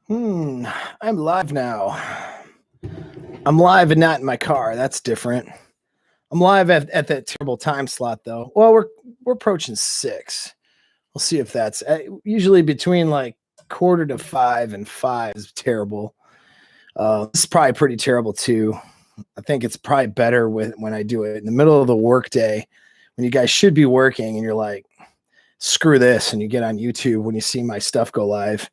I'm live now. I'm live and not in my car. That's different. I'm live at that terrible time slot though. Well, we're approaching 6. We'll see if that's usually between like 4:45 and 5 is terrible. This is probably pretty terrible too. I think it's probably better when I do it in the middle of the workday when you guys should be working and you're like, screw this, and you get on YouTube when you see my stuff go live.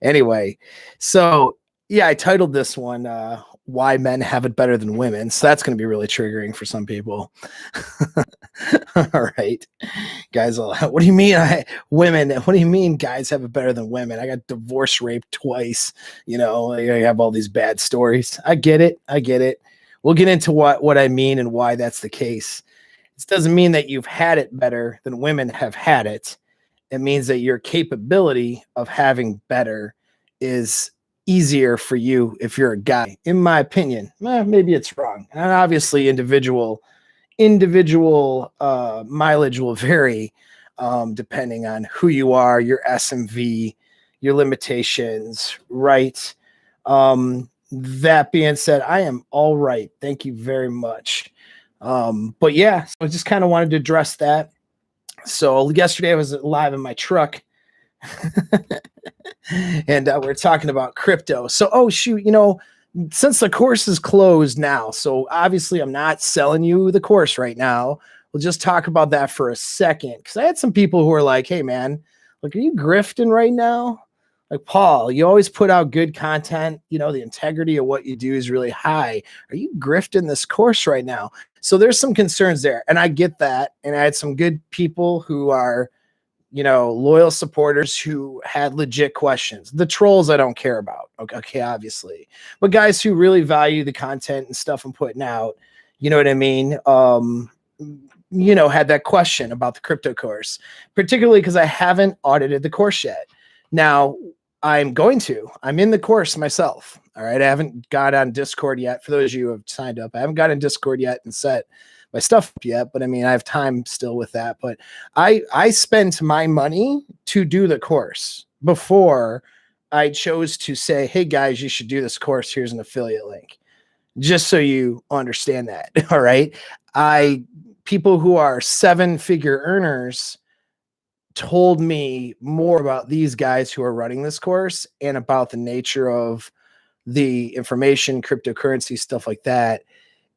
Anyway, so yeah, I titled this one Why Men Have It Better Than Women. So that's going to be really triggering for some people. All right, guys, what do you mean women? What do you mean guys have it better than women? I got divorced, raped twice. I have all these bad stories. I get it. We'll get into what I mean and why that's the case. This doesn't mean that you've had it better than women have had it. It means that your capability of having better is easier for you if you're a guy, in my opinion. Maybe it's wrong. And obviously individual mileage will vary depending on who you are, your SMV, your limitations, right? That being said, I am all right. Thank you very much. But yeah, so I just kind of wanted to address that. So yesterday I was live in my truck and we're talking about crypto. So, oh shoot, since the course is closed now, so obviously I'm not selling you the course right now. We'll just talk about that for a second. Cause I had some people who are like, hey man, like, are you grifting right now? Like, Paul, you always put out good content. The integrity of what you do is really high. Are you grifting this course right now? So there's some concerns there. And I get that. And I had some good people who are, loyal supporters who had legit questions. The trolls I don't care about. Okay, obviously. But guys who really value the content and stuff I'm putting out, you know what I mean? Had that question about the crypto course, particularly because I haven't audited the course yet. Now, I'm in the course myself. All right. I haven't got on Discord yet. For those of you who have signed up, I haven't got on Discord yet and set my stuff up yet. But I mean, I have time still with that. But I spent my money to do the course before I chose to say, hey guys, you should do this course. Here's an affiliate link. Just so you understand that. All right. People who are 7-figure earners told me more about these guys who are running this course and about the nature of the information, cryptocurrency, stuff like that.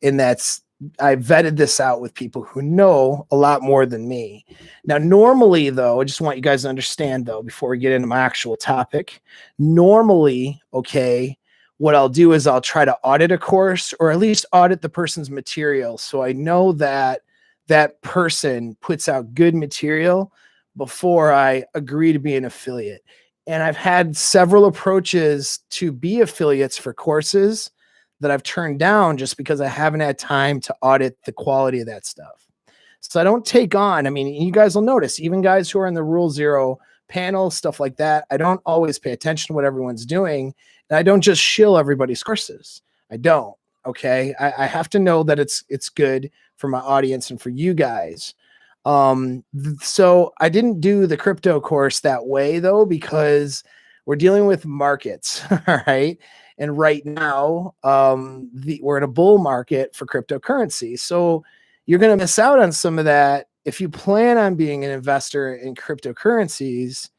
And I vetted this out with people who know a lot more than me. Now, normally though, I just want you guys to understand though, before we get into my actual topic, normally, okay, what I'll do is I'll try to audit a course or at least audit the person's material. So I know that that person puts out good material before I agree to be an affiliate. And I've had several approaches to be affiliates for courses that I've turned down just because I haven't had time to audit the quality of that stuff. So I don't take on, you guys will notice, even guys who are in the Rule Zero panel, stuff like that, I don't always pay attention to what everyone's doing. And I don't just shill everybody's courses. I don't. Okay. I have to know that it's good for my audience and for you guys. So I didn't do the crypto course that way though, because we're dealing with markets. All right. And right now, we're in a bull market for cryptocurrency. So you're going to miss out on some of that if you plan on being an investor in cryptocurrencies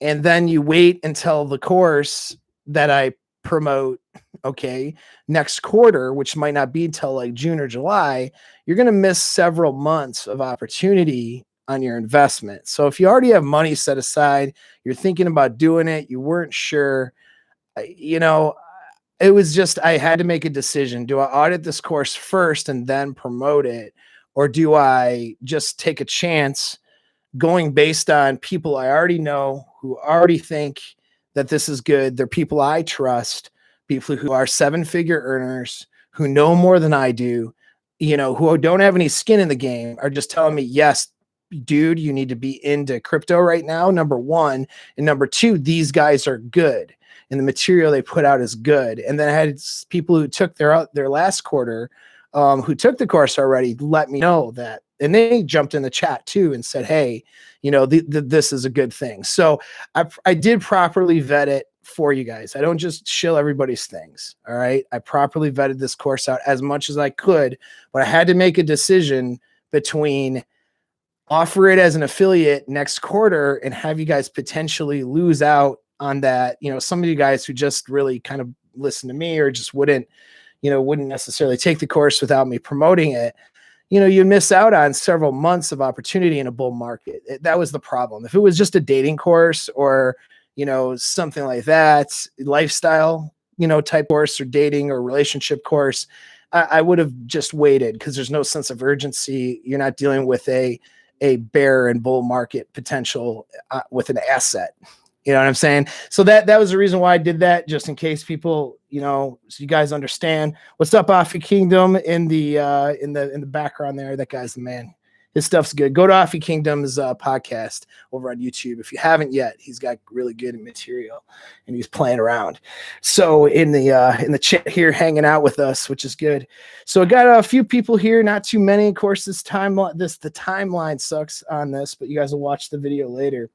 and then you wait until the course that I promote, okay, next quarter, which might not be till like June or July, you're going to miss several months of opportunity on your investment. So if you already have money set aside, you're thinking about doing it, you weren't sure, it was just, I had to make a decision. Do I audit this course first and then promote it? Or do I just take a chance going based on people I already know who already think that this is good? They're people I trust, people who are 7-figure earners, who know more than I do, who don't have any skin in the game, are just telling me, yes, dude, you need to be into crypto right now, number one. And number two, these guys are good. And the material they put out is good. And then I had people who took their last quarter, who took the course already, let me know that. And they jumped in the chat too and said, hey, this is a good thing. So I did properly vet it for you guys. I don't just shill everybody's things. All right. I properly vetted this course out as much as I could, but I had to make a decision between offer it as an affiliate next quarter and have you guys potentially lose out on that. Some of you guys who just really kind of listen to me or just wouldn't necessarily take the course without me promoting it. You miss out on several months of opportunity in a bull market. That was the problem. If it was just a dating course or, something like that, lifestyle, type course or dating or relationship course, I would have just waited because there's no sense of urgency. You're not dealing with a bear and bull market potential with an asset. You know what I'm saying? So that was the reason why I did that, just in case people, so you guys understand. What's up, Offie Kingdom in the background there? That guy's the man. His stuff's good. Go to Offie Kingdom's podcast over on YouTube. If you haven't yet, he's got really good material and he's playing around. So in the chat here, hanging out with us, which is good. So I got a few people here, not too many. Of course, the timeline sucks on this, but you guys will watch the video later.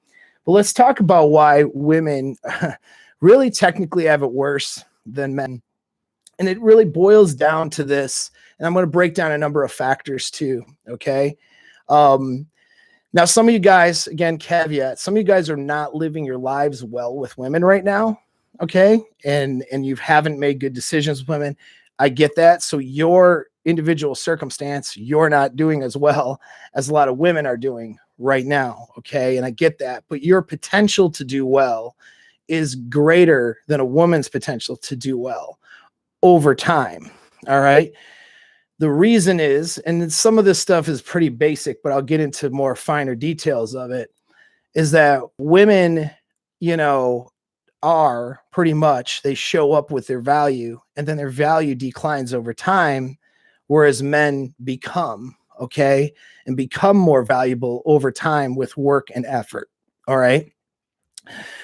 But let's talk about why women really technically have it worse than men. And it really boils down to this. And I'm going to break down a number of factors too. Okay. Now, some of you guys, again, caveat, some of you guys are not living your lives well with women right now. Okay. And you haven't made good decisions with women. I get that. So your individual circumstance, you're not doing as well as a lot of women are doing right now. Okay. And I get that, but your potential to do well is greater than a woman's potential to do well over time. All right. The reason is, and some of this stuff is pretty basic, but I'll get into more finer details of it, is that women, are pretty much, they show up with their value and then their value declines over time, whereas men become, okay, and become more valuable over time with work and effort. All right.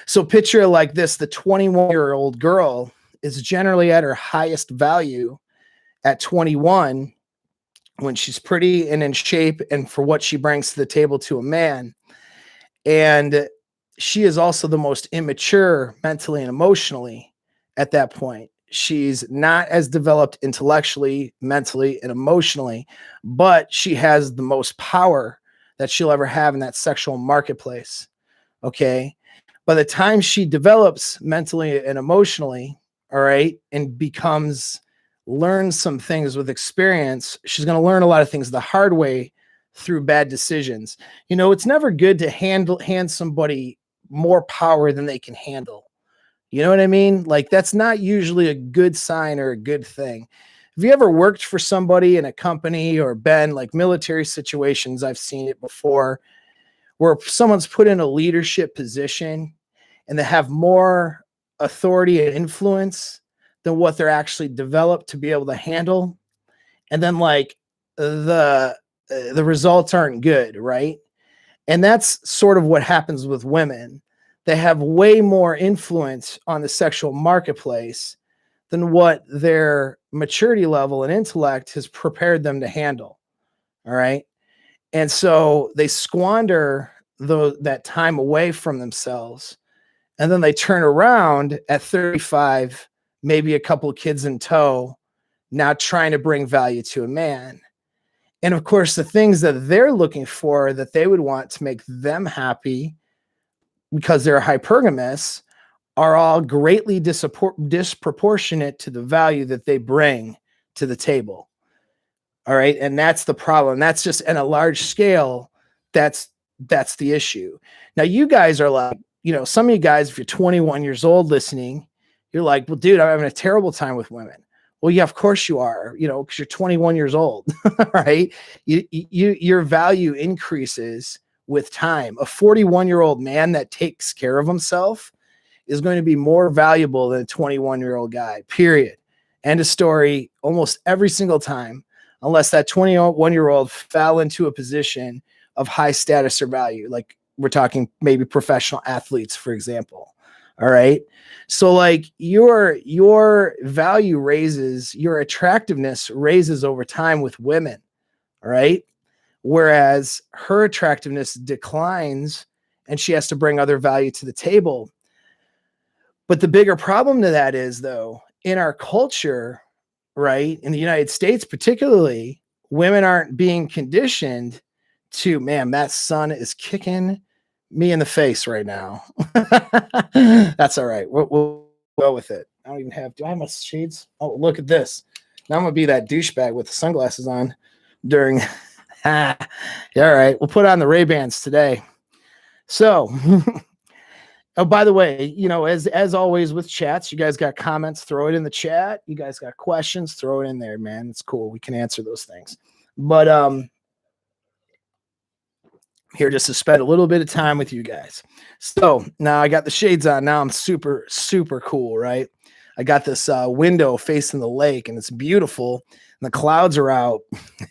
So picture it like this: the 21-year-old girl is generally at her highest value at 21 when she's pretty and in shape and for what she brings to the table to a man. And she is also the most immature mentally and emotionally at that point. She's not as developed intellectually, mentally, and emotionally, but she has the most power that she'll ever have in that sexual marketplace. Okay. By the time she develops mentally and emotionally, all right, and learns some things with experience, she's going to learn a lot of things the hard way through bad decisions. It's never good to hand somebody more power than they can handle. You know what I mean? Like, that's not usually a good sign or a good thing. Have you ever worked for somebody in a company or been like military situations? I've seen it before, where someone's put in a leadership position and they have more authority and influence than what they're actually developed to be able to handle. And then like the results aren't good, right? And that's sort of what happens with women. They have way more influence on the sexual marketplace than what their maturity level and intellect has prepared them to handle. All right. And so they squander that time away from themselves. And then they turn around at 35, maybe a couple of kids in tow, now trying to bring value to a man. And of course, the things that they're looking for that they would want to make them happy, because they're hypergamous, are all greatly disproportionate to the value that they bring to the table. All right. And that's the problem. That's just in a large scale. That's the issue. Now, you guys are like, some of you guys, if you're 21 years old listening, you're like, well, dude, I'm having a terrible time with women. Well, yeah, of course you are, because you're 21 years old, right? Your value increases with time. A 41-year-old man that takes care of himself is going to be more valuable than a 21-year-old guy, period. End of story, almost every single time, unless that 21-year-old fell into a position of high status or value. Like, we're talking maybe professional athletes, for example. All right. So like your value raises, your attractiveness raises over time with women. All right. whereas her attractiveness declines and she has to bring other value to the table. But the bigger problem to that is, though, in our culture, right, in the United States particularly, women aren't being conditioned to, man, that sun is kicking me in the face right now. That's all right. We'll go with it. I don't even have, do I have my shades? Oh, look at this. Now I'm going to be that douchebag with the sunglasses on during. Yeah, all right. We'll put on the Ray-Bans today. So, oh, by the way, you know, as always with chats, you guys got comments, throw it in the chat. You guys got questions, throw it in there, man. It's cool. We can answer those things. But here just to spend a little bit of time with you guys. So now I got the shades on. Now I'm super, super cool, right? I got this window facing the lake, and it's beautiful. And the clouds are out,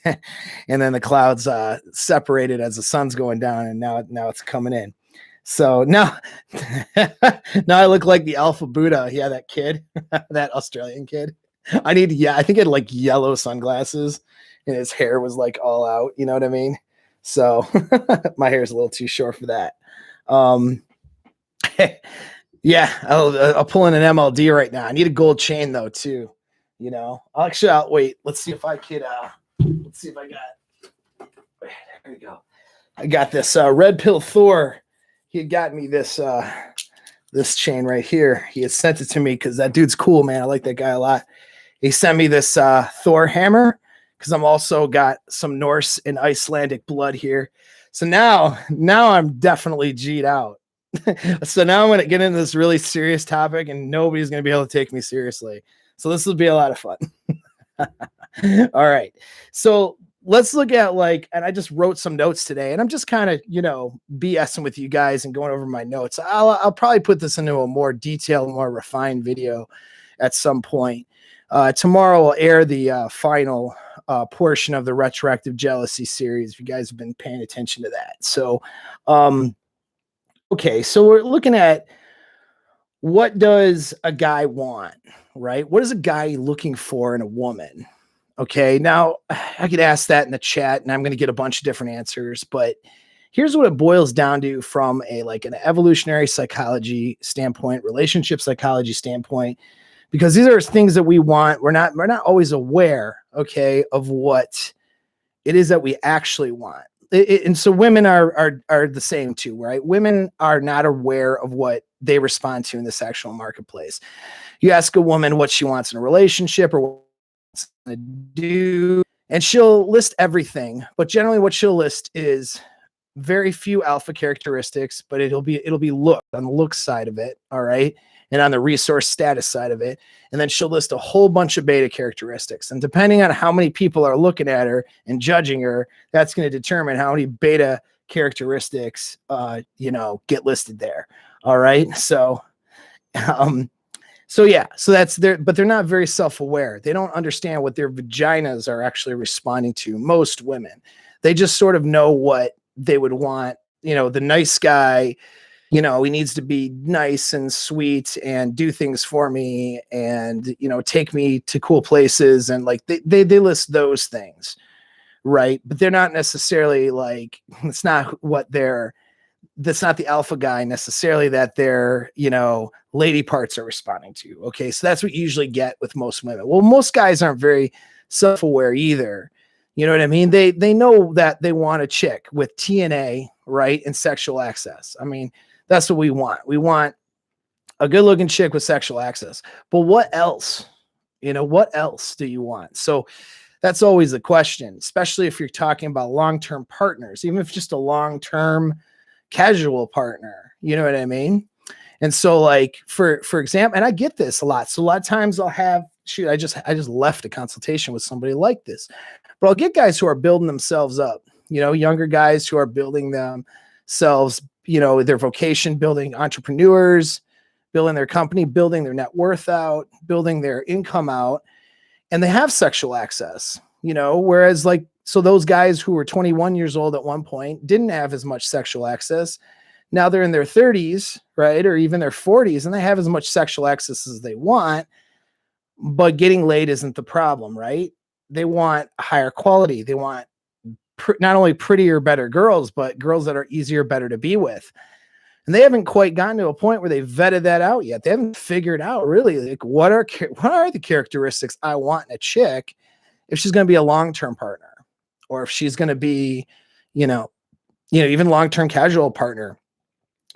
and then the clouds separated as the sun's going down, and now it's coming in. So now I look like the Alpha Buddha. Yeah, that kid, that Australian kid. I think he had like yellow sunglasses, and his hair was like all out. You know what I mean? So my hair is a little too short for that. Yeah, I'll pull in an MLD right now. I need a gold chain though too. You know, I'll wait. Let's see if I could. Let's see if I got. There we go. I got this Red Pill Thor. He had gotten me this chain right here. He had sent it to me because that dude's cool, man. I like that guy a lot. He sent me this Thor hammer because I'm also got some Norse and Icelandic blood here. So now I'm definitely G'd out. So now I'm going to get into this really serious topic, and nobody's going to be able to take me seriously. So this will be a lot of fun. All right. So let's look at and I just wrote some notes today, and I'm just kind of, BSing with you guys and going over my notes. I'll probably put this into a more detailed, more refined video at some point. Tomorrow I'll air the final portion of the retroactive jealousy series. If you guys have been paying attention to that. So, okay. So we're looking at what does a guy want, right? What is a guy looking for in a woman? Okay, now I could ask that in the chat, and I'm going to get a bunch of different answers, but here's what it boils down to from an evolutionary psychology standpoint, relationship psychology standpoint, because these are things that we want. We're not always aware, okay, of what it is that we actually want. And so women are the same too, right? Women are not aware of what they respond to in the sexual marketplace. You ask a woman what she wants in a relationship or what she wants to do, and she'll list everything, but generally what she'll list is very few alpha characteristics, but it'll be look on the look side of it, all right, and on the resource status side of it, and then she'll list a whole bunch of beta characteristics, and depending on how many people are looking at her and judging her, that's going to determine how many beta characteristics get listed there. All right, so that's there, but they're not very self-aware. They don't understand what their vaginas are actually responding to. Most women, they just sort of know what they would want. The nice guy, he needs to be nice and sweet and do things for me and, take me to cool places. And they list those things. Right. But they're not necessarily that's not the alpha guy necessarily that their, lady parts are responding to. Okay. So that's what you usually get with most women. Well, most guys aren't very self-aware either. You know what I mean? They know that they want a chick with TNA, right, and sexual access. I mean, that's what we want. We want a good-looking chick with sexual access. But what else? What else do you want? So that's always the question, especially if you're talking about long-term partners, even if just a long-term casual partner. You know what I mean? And so for example, and I get this a lot. So a lot of times I'll have, I just left a consultation with somebody like this. But I'll get guys who are building themselves up, younger guys who are building themselves, their vocation, building entrepreneurs, building their company, building their net worth out, building their income out, and they have sexual access, whereas so those guys who were 21 years old at one point didn't have as much sexual access. Now they're in their 30s, right, or even their 40s, and they have as much sexual access as they want, but getting laid isn't the problem, right? They want higher quality. They want not only prettier, better girls, but girls that are easier, better to be with. And they haven't quite gotten to a point where they've vetted that out yet. They haven't figured out really like what are the characteristics I want in a chick if she's going to be a long-term partner, or if she's going to be, even long-term casual partner.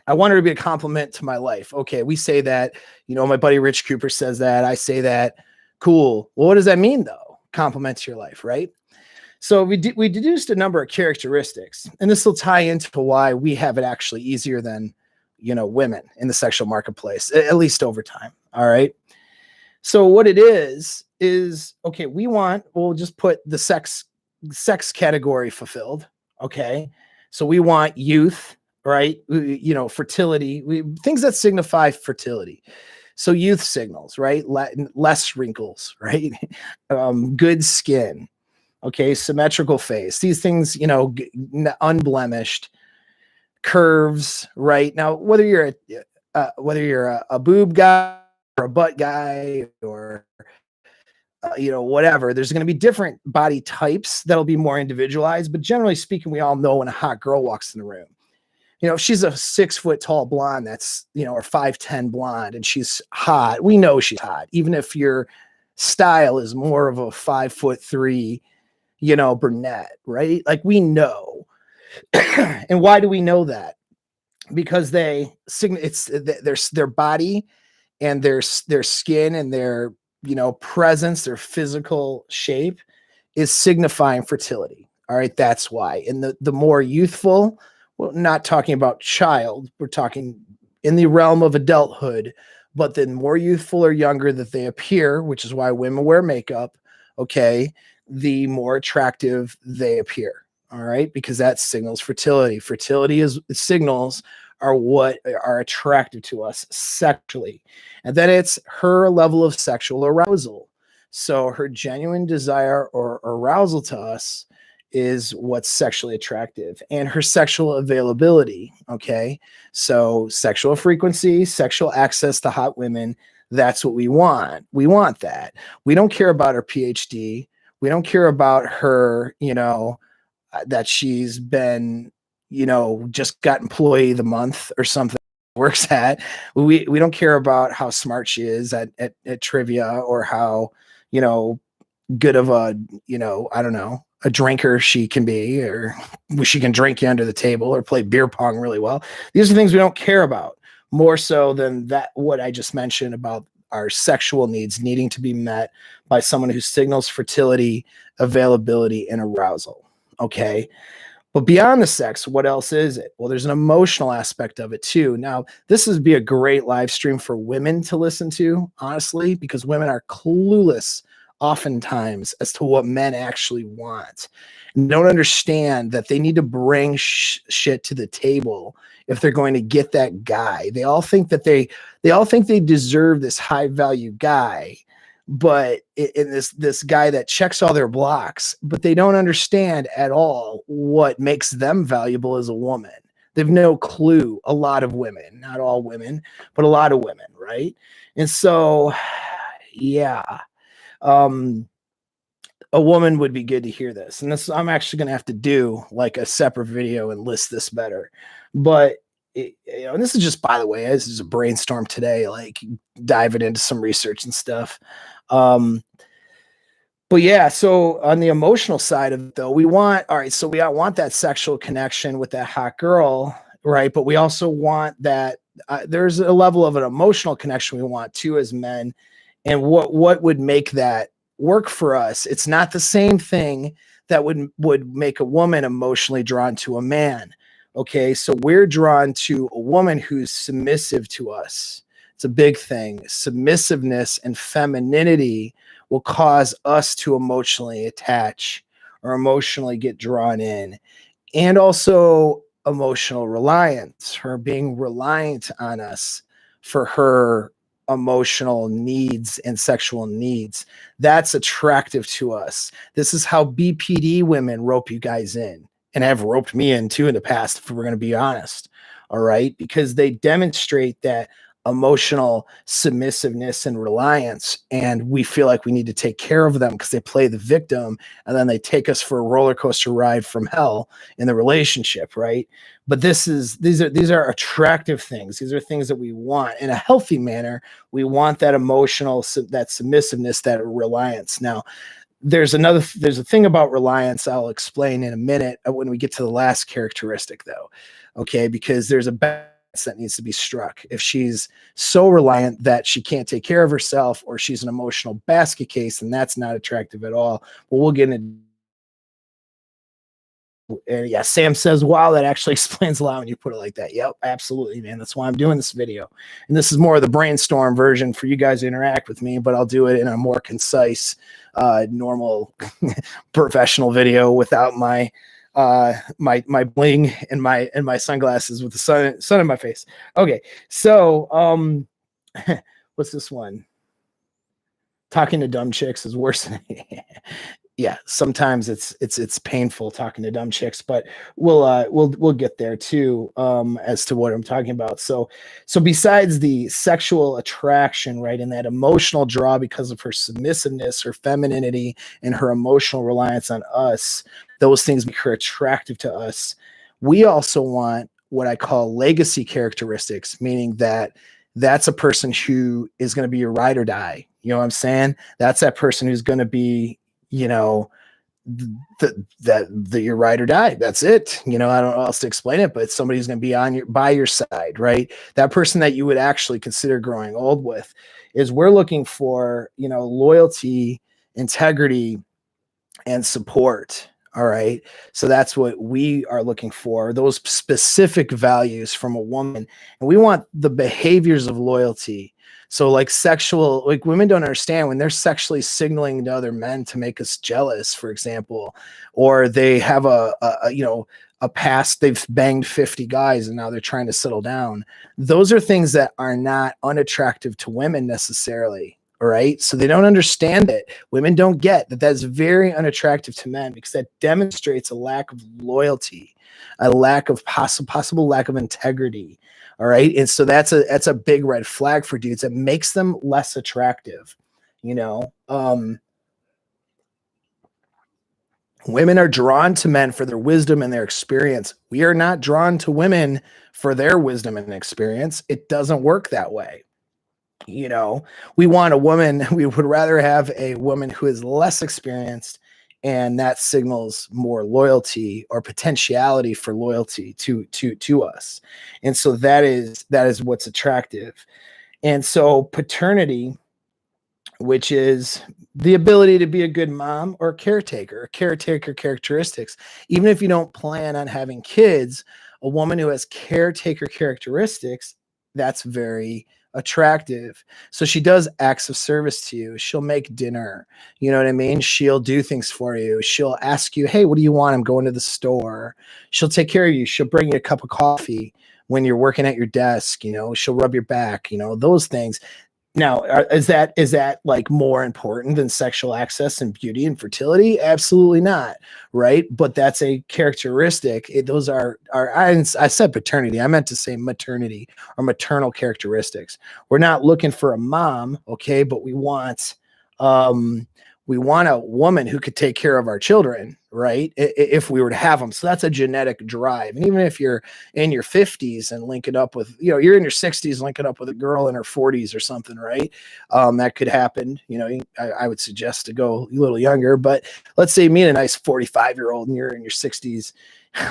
I want her to be a compliment to my life. Okay, we say that, my buddy Rich Cooper says that. I say that. Cool. Well, what does that mean though? Compliment to your life, right? So we deduced a number of characteristics, and this will tie into why we have it actually easier than, women in the sexual marketplace, at least over time. All right. So what it is okay, we'll just put the sex category fulfilled. Okay. So we want youth, right? Fertility, things that signify fertility. So youth signals, right? Less wrinkles, right? Good skin. Okay. Symmetrical face. These things, unblemished curves, right? Now, whether you're a boob guy or a butt guy or, whatever, there's going to be different body types that'll be more individualized, but generally speaking, we all know when a hot girl walks in the room. If she's a 6 foot tall blonde, that's, or 5'10" blonde, and she's hot, we know she's hot. Even if your style is more of a 5'3", brunette, right? Like we know. And why do we know that? Because it's their body and their skin and their, presence, their physical shape is signifying fertility. All right. That's why. And the more youthful, well, not talking about child, we're talking in the realm of adulthood, but the more youthful or younger that they appear, which is why women wear makeup, okay, the more attractive they appear. All right, because that signals fertility. Signals are what are attractive to us sexually. And then it's her level of sexual arousal. So her genuine desire or arousal to us is what's sexually attractive, and her sexual availability. Okay. So sexual frequency, sexual access to hot women. That's what we want. We want that. We don't care about her PhD. We don't care about her, that she's been, just got employee of the month or something works at. We don't care about how smart she is at trivia, or how, good of a, I don't know, a drinker she can be, or she can drink you under the table or play beer pong really well. These are things we don't care about more so than that, what I just mentioned about our sexual needs needing to be met by someone who signals fertility, availability, and arousal. Okay. But beyond the sex, what else is it? Well, there's an emotional aspect of it too. Now, this would be a great live stream for women to listen to, honestly, because women are clueless oftentimes as to what men actually want, and don't understand that they need to bring shit to the table if they're going to get that guy. They all think that they deserve this high value guy, but in this guy that checks all their blocks, but they don't understand at all what makes them valuable as a woman. They have no clue. A lot of women, not all women, but a lot of women, right? And so, yeah, a woman would be good to hear this. And this, I'm actually going to have to do like a separate video and list this better. But and this is just, by the way, this is a brainstorm today, like diving into some research and stuff. But yeah, so on the emotional side of it though, we want that sexual connection with that hot girl, right? But we also want that there's a level of an emotional connection we want too as men. And what would make that work for us? It's not the same thing that would make a woman emotionally drawn to a man. Okay, so we're drawn to a woman who's submissive to us. It's a big thing. Submissiveness and femininity will cause us to emotionally attach or emotionally get drawn in. And also emotional reliance, her being reliant on us for her emotional needs and sexual needs. That's attractive to us. This is how BPD women rope you guys in, and have roped me in too in the past, if we're going to be honest. All right. Because they demonstrate that emotional submissiveness and reliance, and we feel like we need to take care of them because they play the victim, and then they take us for a roller coaster ride from hell in the relationship, right? But these are attractive things. These are things that we want in a healthy manner. We want that emotional, that submissiveness, that reliance. Now, there's a thing about reliance I'll explain in a minute when we get to the last characteristic, though, okay? Because there's a balance that needs to be struck. If she's so reliant that she can't take care of herself, or she's an emotional basket case, then that's not attractive at all. But we'll get into. And yeah, Sam says, wow, that actually explains a lot when you put it like that. Yep, absolutely, man. That's why I'm doing this video. And this is more of the brainstorm version for you guys to interact with me, but I'll do it in a more concise, normal, professional video without my my bling and my sunglasses with the sun in my face. Okay, so what's this one? Talking to dumb chicks is worse than yeah, sometimes it's painful talking to dumb chicks, but we'll get there too, as to what I'm talking about. So besides the sexual attraction, right, and that emotional draw because of her submissiveness, her femininity, and her emotional reliance on us, those things make her attractive to us. We also want what I call legacy characteristics, meaning that that's a person who is going to be your ride or die. You know what I'm saying? That's that person who's going to be, you know, that your ride or die. That's it. You know, I don't know how else to explain it, but somebody's going to be by your side, right? That person that you would actually consider growing old with. Is we're looking for, you know, loyalty, integrity, and support. All right. So that's what we are looking for, those specific values from a woman. And we want the behaviors of loyalty. So like women don't understand when they're sexually signaling to other men to make us jealous, for example, or they have a past, they've banged 50 guys and now they're trying to settle down. Those are things that are not unattractive to women necessarily. All right. So they don't understand it. Women don't get that that's very unattractive to men, because that demonstrates a lack of loyalty, a lack of possible lack of integrity. All right. And so that's a big red flag for dudes. It makes them less attractive. You know, women are drawn to men for their wisdom and their experience. We are not drawn to women for their wisdom and experience. It doesn't work that way. You know, we want a woman, we would rather have a woman who is less experienced, and that signals more loyalty or potentiality for loyalty to us. And so that is what's attractive. And so paternity, which is the ability to be a good mom or caretaker characteristics. Even if you don't plan on having kids, a woman who has caretaker characteristics, that's very attractive. So she does acts of service to you. She'll make dinner. You know what I mean? She'll do things for you. She'll ask you, hey, what do you want? I'm going to the store. She'll take care of you. She'll bring you a cup of coffee when you're working at your desk. You know, she'll rub your back, you know, those things. Now, is that like more important than sexual access and beauty and fertility? Absolutely not, right? But that's a characteristic. Those are I said paternity. I meant to say maternity or maternal characteristics. We're not looking for a mom, okay? But we want a woman who could take care of our children, right? If we were to have them. So that's a genetic drive. And even if you're in your 50s and link it up with, you know, you're in your 60s, link it up with a girl in her 40s or something, right? That could happen. You know, I would suggest to go a little younger, but let's say me and a nice 45-year-old and you're in your 60s.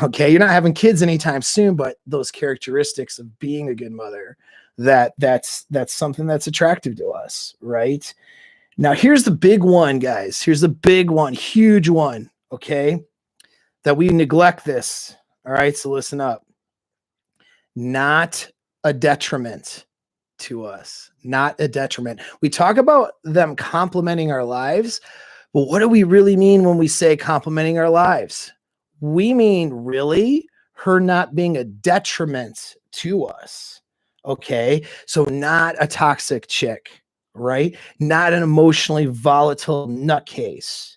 Okay, you're not having kids anytime soon, but those characteristics of being a good mother, that's something that's attractive to us, right? Now, here's the big one, guys. Here's the big one, huge one, okay? That we neglect this, all right? So listen up. Not a detriment to us, not a detriment. We talk about them complementing our lives, but what do we really mean when we say complementing our lives? We mean really her not being a detriment to us, okay? So not a toxic chick, right? Not an emotionally volatile nutcase.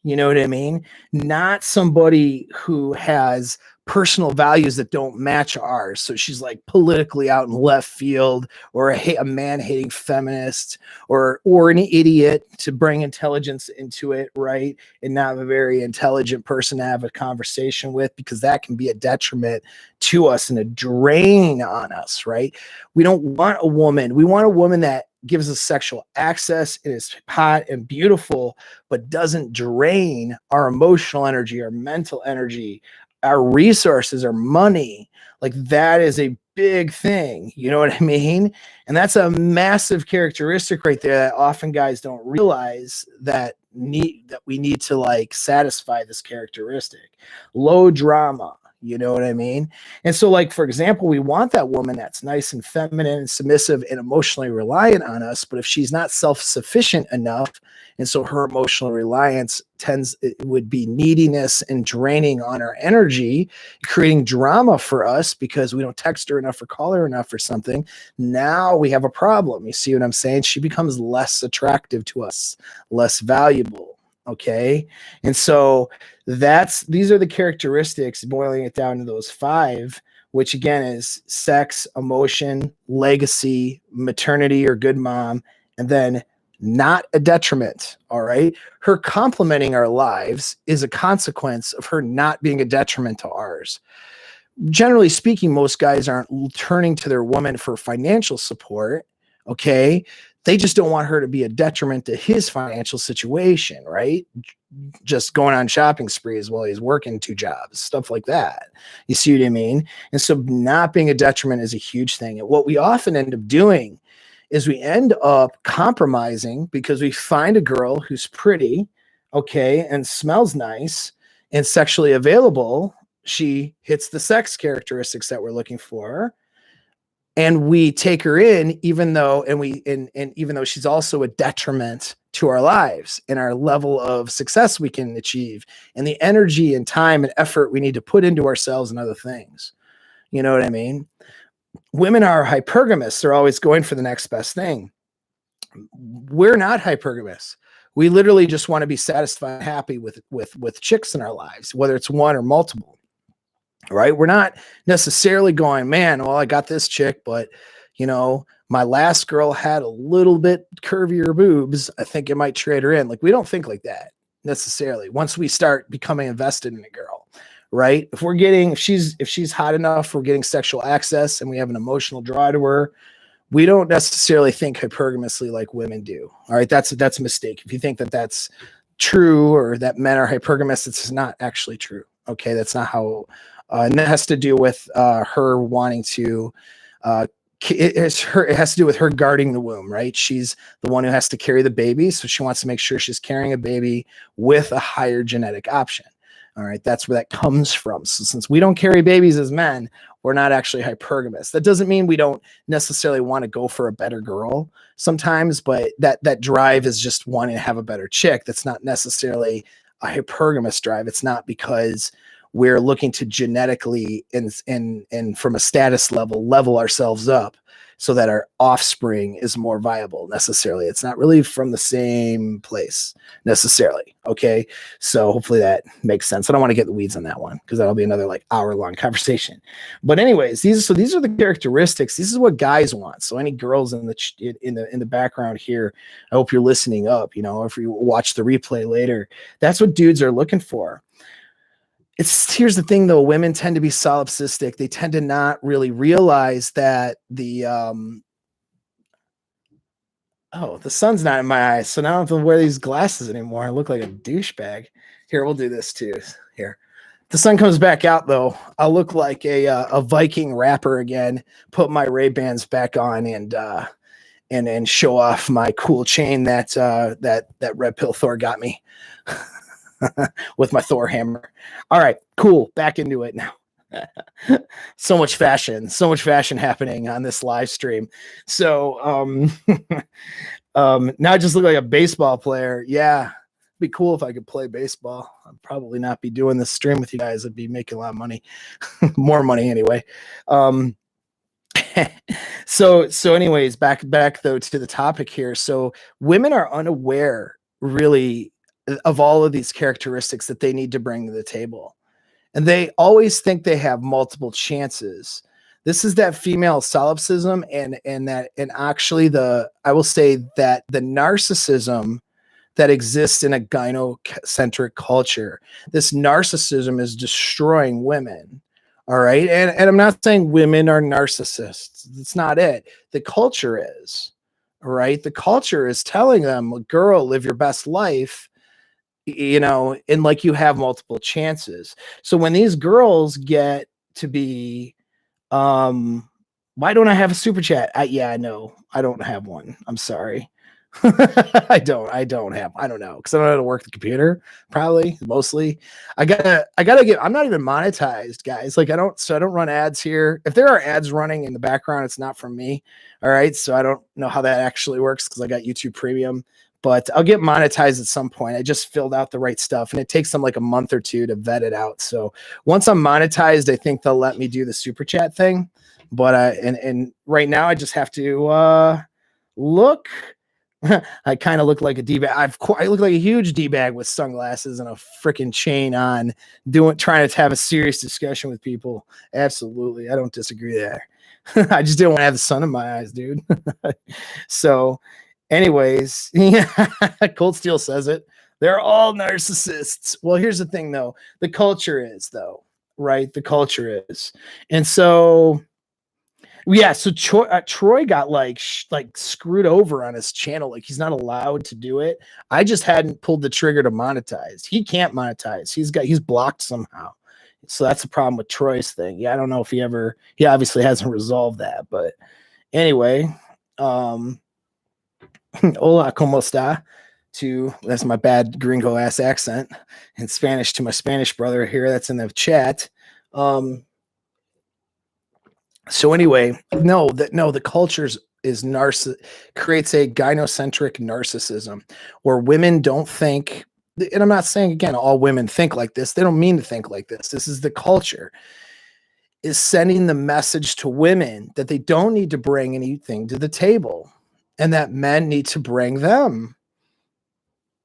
You know what I mean? Not somebody who has personal values that don't match ours. So she's like politically out in left field, or a man-hating feminist, or an idiot, to bring intelligence into it, right? And not a very intelligent person to have a conversation with, because that can be a detriment to us and a drain on us, right? We don't want a woman. We want a woman that gives us sexual access and is hot and beautiful, but doesn't drain our emotional energy, our mental energy, our resources, our money. Like, that is a big thing. You know what I mean? And that's a massive characteristic right there that often guys don't realize, that we need to like satisfy this characteristic. Low drama. You know what I mean? And so, like, for example, we want that woman that's nice and feminine and submissive and emotionally reliant on us. But if she's not self-sufficient enough, and so her emotional reliance would be neediness and draining on our energy, creating drama for us because we don't text her enough or call her enough or something. Now we have a problem. You see what I'm saying? She becomes less attractive to us, less valuable. Okay. And so these are the characteristics, boiling it down to those 5, which again is sex, emotion, legacy, maternity or good mom, and then not a detriment. All right. Her complementing our lives is a consequence of her not being a detriment to ours. Generally speaking, most guys aren't turning to their woman for financial support. Okay. They just don't want her to be a detriment to his financial situation, right? Just going on shopping sprees while he's working 2 jobs, stuff like that. You see what I mean? And so not being a detriment is a huge thing. And what we often end up doing is we end up compromising because we find a girl who's pretty, okay, and smells nice and sexually available. She hits the sex characteristics that we're looking for. And we take her in, even though she's also a detriment to our lives and our level of success we can achieve, and the energy and time and effort we need to put into ourselves and other things. You know what I mean? Women are hypergamous. They're always going for the next best thing. We're not hypergamous. We literally just want to be satisfied and happy with chicks in our lives, whether it's one or multiple. Right? We're not necessarily going, man, well, I got this chick, but you know, my last girl had a little bit curvier boobs. I think it might trade her in. Like, we don't think like that necessarily. Once we start becoming invested in a girl, right? If she's hot enough, we're getting sexual access and we have an emotional draw to her, we don't necessarily think hypergamously like women do. All right. That's a mistake. If you think that that's true, or that men are hypergamous, it's not actually true. Okay. That's not how, and that has to do with her wanting to, it has to do with her guarding the womb, right? She's the one who has to carry the baby. So she wants to make sure she's carrying a baby with a higher genetic option. All right. That's where that comes from. So since we don't carry babies as men, we're not actually hypergamous. That doesn't mean we don't necessarily want to go for a better girl sometimes, but that drive is just wanting to have a better chick. That's not necessarily a hypergamous drive. It's not because we're looking to genetically and from a status level ourselves up so that our offspring is more viable necessarily. It's not really from the same place necessarily. Okay. So hopefully that makes sense. I don't want to get the weeds on that one because that'll be another like hour-long conversation. But anyways, these are the characteristics. This is what guys want. So any girls in the background here, I hope you're listening up, you know, if you watch the replay later, that's what dudes are looking for. Here's the thing though, women tend to be solipsistic. They tend to not really realize that the sun's not in my eyes, so now I don't have to wear these glasses anymore. I look like a douchebag. Here, we'll do this too. Here. The sun comes back out though, I'll look like a Viking rapper again, put my Ray-Bans back on and show off my cool chain that Red Pill Thor got me. With my Thor hammer. All right, cool. Back into it now. so much fashion happening on this live stream. So now I just look like a baseball player. Yeah, it'd be cool if I could play baseball. I'd probably not be doing this stream with you guys. I'd be making a lot of money. More money anyway. So anyways, back though to the topic here. So women are unaware really of all of these characteristics that they need to bring to the table. and they always think they have multiple chances. This is that female solipsism, and actually I will say that the narcissism that exists in a gynocentric culture. This narcissism is destroying women. All right. And I'm not saying women are narcissists. That's not it. The culture is. All right. The culture is telling them, girl, live your best life, and like you have multiple chances. So when these girls get to be, why don't I have a super chat? Yeah, I know. I don't have one. I'm sorry. I don't know, because I don't know how to work the computer, probably, mostly. I gotta get, I'm not even monetized, guys. Like I don't run ads here. If there are ads running in the background, it's not from me. All right. So I don't know how that actually works because I got YouTube Premium, but I'll get monetized at some point. I just filled out the right stuff, and it takes them like a month or two to vet it out. So once I'm monetized, I think they'll let me do the super chat thing. But and right now I just have to look. I kind of look like a D-bag. I look like a huge D-bag with sunglasses and a freaking chain on, trying to have a serious discussion with people. Absolutely. I don't disagree there. I just didn't want to have the sun in my eyes, dude. So anyways, yeah, Cold Steel says it. They're all narcissists. Well, here's the thing though. The culture is though, right? The culture is. And so yeah, so Troy got like screwed over on his channel. Like he's not allowed to do it. I just hadn't pulled the trigger to monetize. He can't monetize. He's blocked somehow. So that's the problem with Troy's thing. Yeah, I don't know if he obviously hasn't resolved that. But anyway, hola, como está? That's my bad gringo ass accent in Spanish to my Spanish brother here that's in the chat. So anyway, the culture creates a gynocentric narcissism where women don't think, and I'm not saying again, all women think like this. They don't mean to think like this. This is the culture is sending the message to women that they don't need to bring anything to the table and that men need to bring them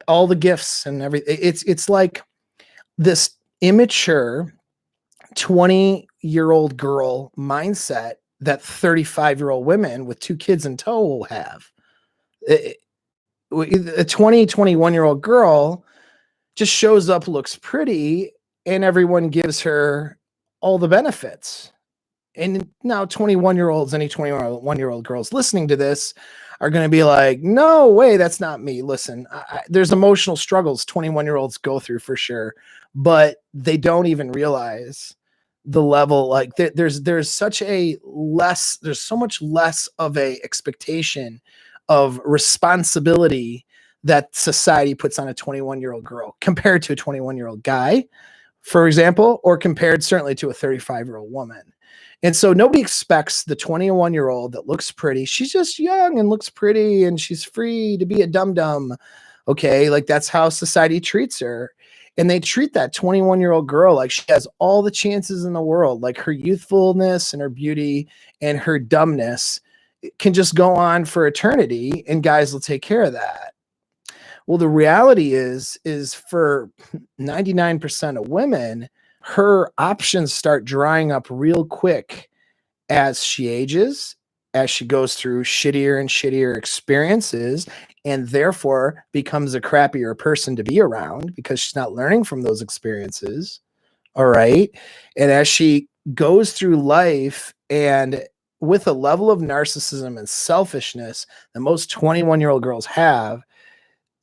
all the gifts and everything. It's like this immature 20-year-old girl mindset that 35-year-old women with 2 kids in tow will have. A 21-year-old girl just shows up, looks pretty, and everyone gives her all the benefits. And now 21-year-olds, any 21-year-old girls listening to this are going to be like, no way, that's not me. Listen, there's emotional struggles 21-year-olds go through for sure, but they don't even realize the level. Like there's so much less of a expectation of responsibility that society puts on a 21-year-old girl compared to a 21-year-old guy, for example, or compared certainly to a 35-year-old woman. And so nobody expects the 21-year-old that looks pretty. She's just young and looks pretty and she's free to be a dum-dum. Okay. Like that's how society treats her. And they treat that 21-year-old girl like she has all the chances in the world, like her youthfulness and her beauty and her dumbness can just go on for eternity and guys will take care of that. Well, the reality is for 99% of women, her options start drying up real quick as she ages, as she goes through shittier and shittier experiences, and therefore becomes a crappier person to be around because she's not learning from those experiences. All right. And as she goes through life and with a level of narcissism and selfishness that most 21-year-old girls have,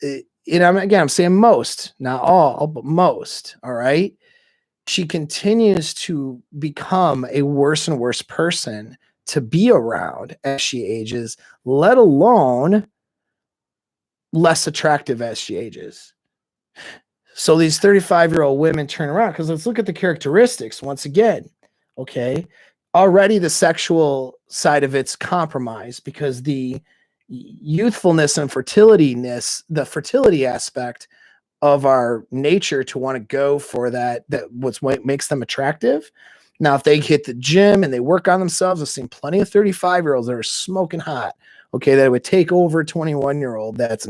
I'm saying most, not all, but most. All right. She continues to become a worse and worse person to be around as she ages, let alone less attractive as she ages. So these 35-year-old women turn around because let's look at the characteristics once again. Okay. Already the sexual side of it's compromised because the youthfulness and fertilityness, the fertility aspect of our nature to want to go for that what's what makes them attractive. Now, if they hit the gym and they work on themselves, I've seen plenty of 35-year-olds that are smoking hot. Okay, that would take over a 21-year-old that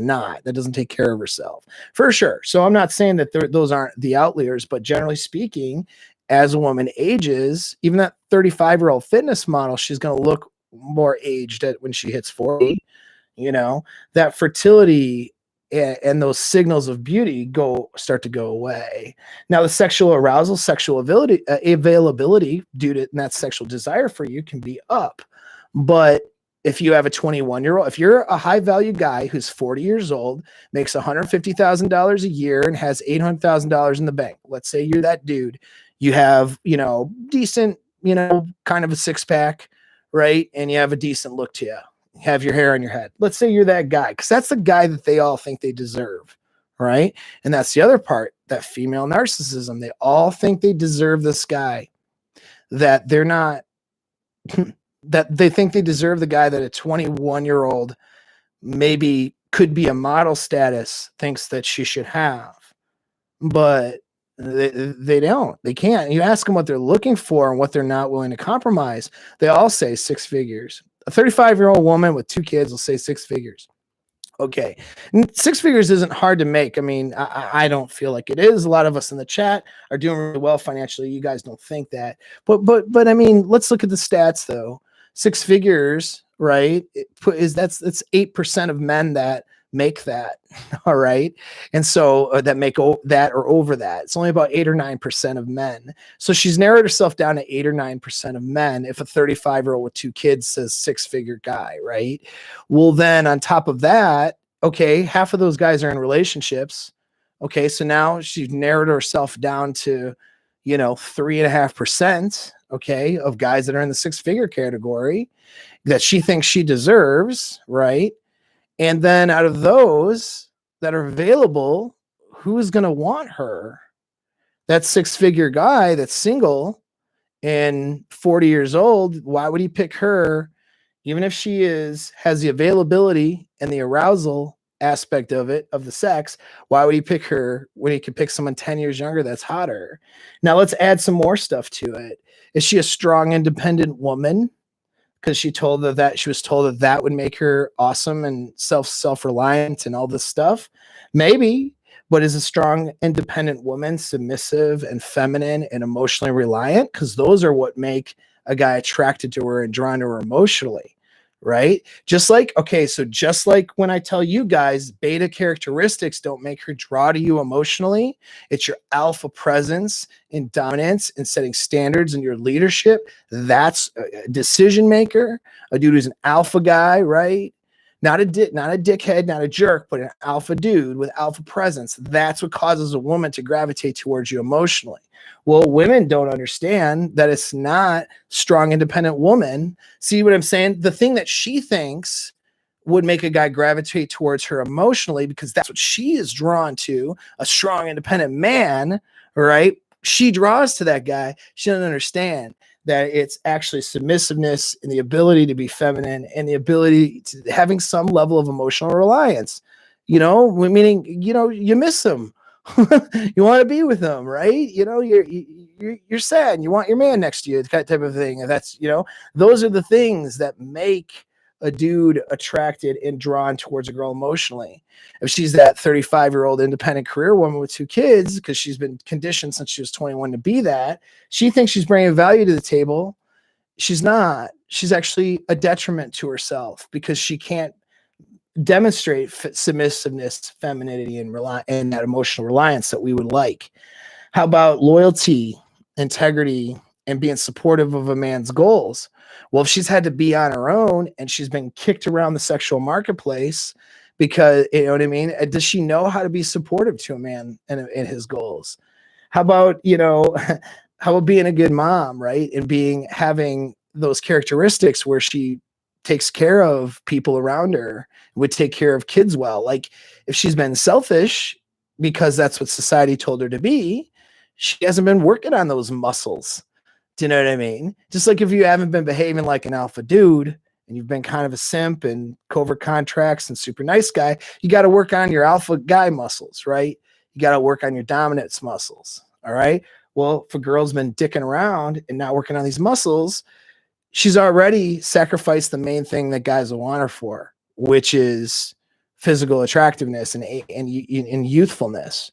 doesn't take care of herself for sure. So I'm not saying that those aren't the outliers, but generally speaking, as a woman ages, even that 35-year-old fitness model, she's going to look more aged when she hits 40. That fertility and those signals of beauty start to go away. Now, the sexual arousal, sexual availability due to that sexual desire for you can be up. But if you have a 21-year-old, if you're a high value guy who's 40 years old, makes $150,000 a year and has $800,000 in the bank, let's say you're that dude, you have, decent, kind of a six pack, right? And you have a decent look to you. Have your hair on your head. Let's say you're that guy, because that's the guy that they all think they deserve, right? And that's the other part, that female narcissism. They all think they deserve this guy, that they're not, that they think they deserve the guy that a 21-year-old maybe could be a model status thinks that she should have. But they don't. They can't. You ask them what they're looking for and what they're not willing to compromise. They all say six figures. A 35-year-old woman with 2 kids will say 6 figures. Okay. And 6 figures isn't hard to make. I mean, I don't feel like it is. A lot of us in the chat are doing really well financially. You guys don't think that. But I mean, let's look at the stats though. 6 figures, right? That's 8% of men that make that. All right. And so that make that or over that. It's only about 8 or 9% of men. So she's narrowed herself down to 8 or 9% of men. If a 35-year-old with 2 kids says 6-figure guy, right? Well, then on top of that, okay, half of those guys are in relationships. Okay. So now she's narrowed herself down to, 3.5%, okay, of guys that are in the 6-figure category that she thinks she deserves, right? And then out of those that are available, who's going to want her? That 6-figure guy that's single and 40 years old, why would he pick her? Even if she has the availability and the arousal aspect of it, of the sex, why would he pick her when he could pick someone 10 years younger that's hotter? Now let's add some more stuff to it. Is she a strong, independent woman? Because she was told that would make her awesome and self-reliant and all this stuff. Maybe, but is a strong, independent woman submissive and feminine and emotionally reliant? Because those are what make a guy attracted to her and drawn to her emotionally, right? Just like when I tell you guys beta characteristics don't make her draw to you emotionally, it's your alpha presence and dominance and setting standards and your leadership. That's a decision maker, a dude who's an alpha guy, right? Not a dickhead, not a jerk, but an alpha dude with alpha presence. That's what causes a woman to gravitate towards you emotionally. Well, women don't understand that it's not strong, independent woman. See what I'm saying? The thing that she thinks would make a guy gravitate towards her emotionally, because that's what she is drawn to, a strong, independent man, right? She draws to that guy. She doesn't understand that it's actually submissiveness and the ability to be feminine and the ability to having some level of emotional reliance, meaning, you miss them. You want to be with them, right? You're sad and you want your man next to you, that type of thing. And that's, those are the things that make a dude attracted and drawn towards a girl emotionally. If she's that 35-year-old independent career woman with 2 kids, because she's been conditioned since she was 21 to be that, she thinks she's bringing value to the table. She's not. She's actually a detriment to herself because she can't demonstrate submissiveness, femininity, and that emotional reliance that we would like. How about loyalty, integrity, and being supportive of a man's goals? Well, if she's had to be on her own and she's been kicked around the sexual marketplace because, you know what I mean? Does she know how to be supportive to a man and his goals? How about, how about being a good mom, right? And having those characteristics where she takes care of people around her, would take care of kids well. Like if she's been selfish because that's what society told her to be, she hasn't been working on those muscles. Do you know what I mean? Just like if you haven't been behaving like an alpha dude and you've been kind of a simp and covert contracts and super nice guy, you got to work on your alpha guy muscles, right? You got to work on your dominance muscles. All right. Well, if a girl's been dicking around and not working on these muscles, she's already sacrificed the main thing that guys will want her for, which is physical attractiveness and youthfulness.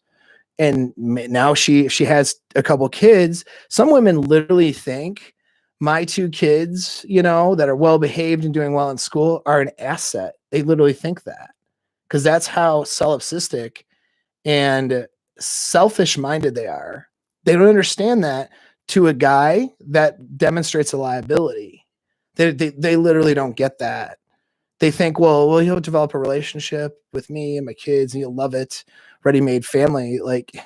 And now she has a couple kids. Some women literally think my 2 kids, you know, that are well behaved and doing well in school are an asset. They literally think that, because that's how solipsistic and selfish minded they are. They don't understand that to a guy that demonstrates a liability. They literally don't get that. They think, well, he'll develop a relationship with me and my kids and he'll love it. Ready-made family. Like,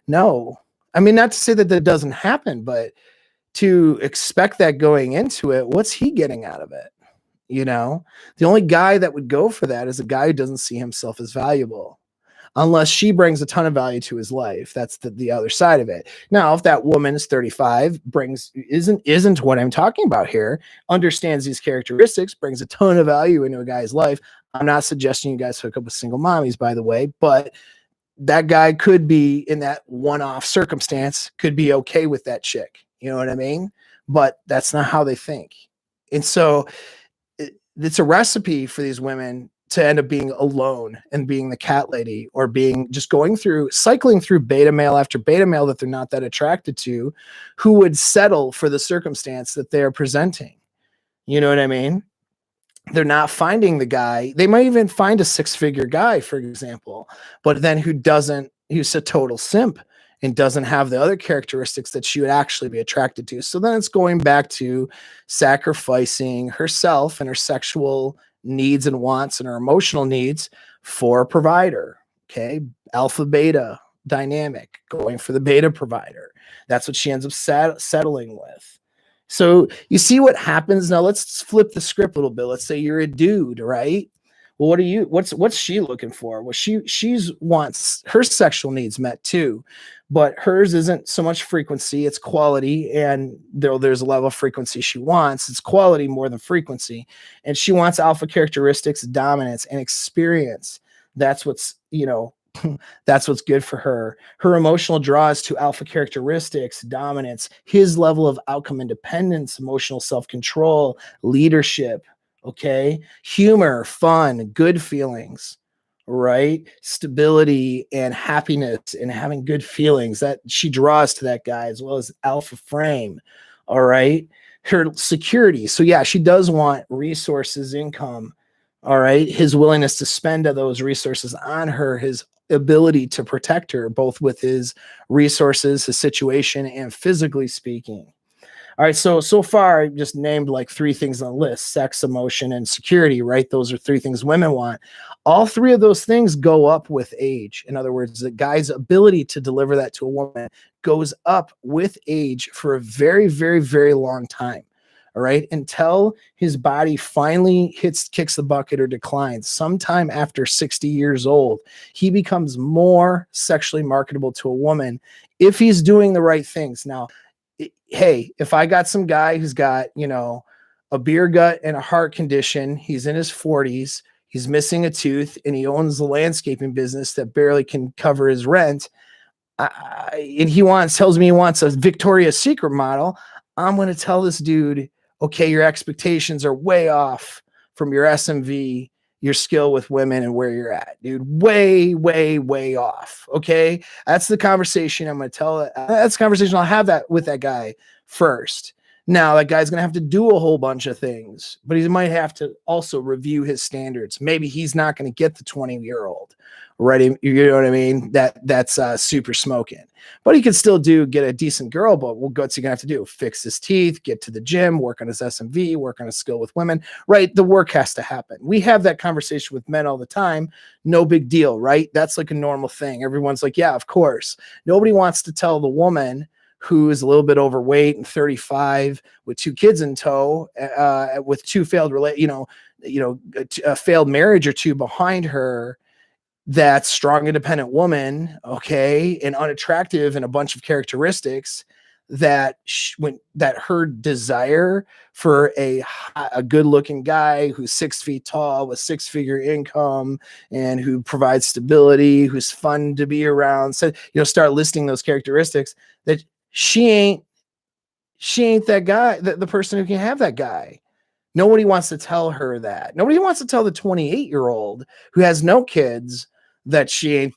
no. I mean, not to say that doesn't happen, but to expect that going into it, what's he getting out of it? You know, the only guy that would go for that is a guy who doesn't see himself as valuable, unless she brings a ton of value to his life. That's the other side of it. Now, if that woman is 35, isn't what I'm talking about here, understands these characteristics, brings a ton of value into a guy's life. I'm not suggesting you guys hook up with single mommies, by the way, but that guy could be, in that one-off circumstance, could be okay with that chick. You know what I mean? But that's not how they think. And so it's a recipe for these women to end up being alone and being the cat lady, or being just cycling through beta male after beta male that they're not that attracted to, who would settle for the circumstance that they're presenting. You know what I mean? They're not finding the guy. They might even find a 6-figure guy, for example, but then who's a total simp and doesn't have the other characteristics that she would actually be attracted to. So then it's going back to sacrificing herself and her sexual needs and wants and her emotional needs for a provider. Okay. Alpha beta dynamic, going for the beta provider. That's what she ends up settling with. So you see what happens. Now let's flip the script a little bit. Let's say you're a dude, right? Well, what's she looking for? Well, she's wants her sexual needs met too, but hers isn't so much frequency, it's quality. And there's a level of frequency she wants, it's quality more than frequency. And she wants alpha characteristics, dominance, and experience. That's what's, that's what's good for her. Her emotional draws to alpha characteristics, dominance, his level of outcome independence, emotional self-control, leadership, okay, humor, fun, good feelings, right? Stability and happiness and having good feelings, that she draws to that guy, as well as alpha frame. All right. Her security. So yeah, she does want resources, income. All right. His willingness to spend those resources on her, his ability to protect her, both with his resources, his situation, and physically speaking. All right, so far I just named like 3 things on the list: sex, emotion, and security, right? Those are 3 things women want. All 3 of those things go up with age. In other words, the guy's ability to deliver that to a woman goes up with age for a very, very, very long time. All right, until his body finally kicks the bucket or declines. Sometime after 60 years old, he becomes more sexually marketable to a woman if he's doing the right things. Now, hey, if I got some guy who's got, a beer gut and a heart condition, he's in his 40s, he's missing a tooth, and he owns the landscaping business that barely can cover his rent, and he tells me he wants a Victoria's Secret model, I'm going to tell this dude, okay, your expectations are way off from your SMV, your skill with women, and where you're at, dude. Way, way, way off. Okay. That's the conversation I'm going to tell. That's the conversation I'll have that with that guy first. Now that guy's going to have to do a whole bunch of things, but he might have to also review his standards. Maybe he's not going to get the 20-year-old, right? You know what I mean? That's super smoking, but he can still get a decent girl. But what's he going to have to do? Fix his teeth, get to the gym, work on his SMV, work on his skill with women, right? The work has to happen. We have that conversation with men all the time. No big deal, right? That's like a normal thing. Everyone's like, yeah, of course. Nobody wants to tell the woman who is a little bit overweight and 35 with 2 kids in tow, with 2 failed, a failed marriage or 2 behind her, that strong, independent woman, okay, and unattractive and a bunch of characteristics, that her desire for a good-looking guy who's 6 feet tall with 6-figure income and who provides stability, who's fun to be around. So, start listing those characteristics, that she ain't that guy, the person who can have that guy. Nobody wants to tell her that. Nobody wants to tell the 28-year-old who has no kids that she ain't,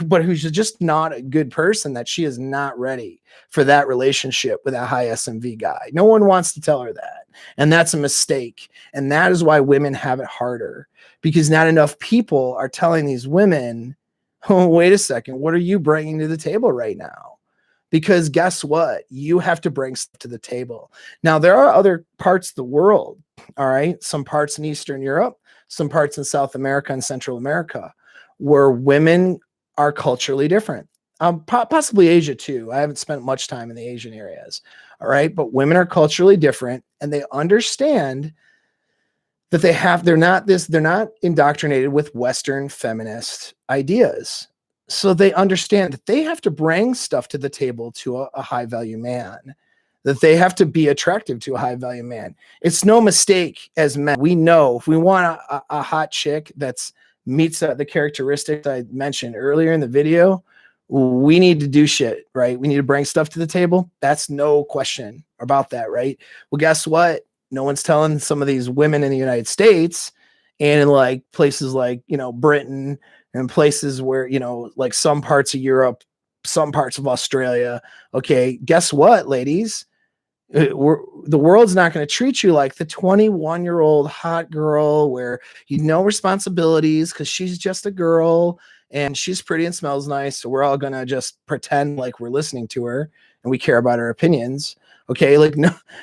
but who's just not a good person, that she is not ready for that relationship with a high SMV guy. No one wants to tell her that. And that's a mistake. And that is why women have it harder, because not enough people are telling these women, oh, wait a second, what are you bringing to the table right now? Because guess what? You have to bring stuff to the table. Now, there are other parts of the world, all right? Some parts in Eastern Europe, some parts in South America and Central America, where women are culturally different. Possibly Asia too. I haven't spent much time in the Asian areas. All right. But women are culturally different, and they understand that they're not indoctrinated with Western feminist ideas. So they understand that they have to bring stuff to the table to a high value man, that they have to be attractive to a high value man. It's no mistake as men. We know if we want a hot chick that's meets the characteristics I mentioned earlier in the video, we need to do shit, right? We need to bring stuff to the table. That's no question about that, right? Well, guess what? No one's telling some of these women in the United States and in like places like, Britain and places where, like some parts of Europe, some parts of Australia. Okay, guess what, ladies? The world's not going to treat you like the 21-year-old hot girl where no responsibilities because she's just a girl and she's pretty and smells nice. So we're all going to just pretend like we're listening to her and we care about her opinions. Okay. Like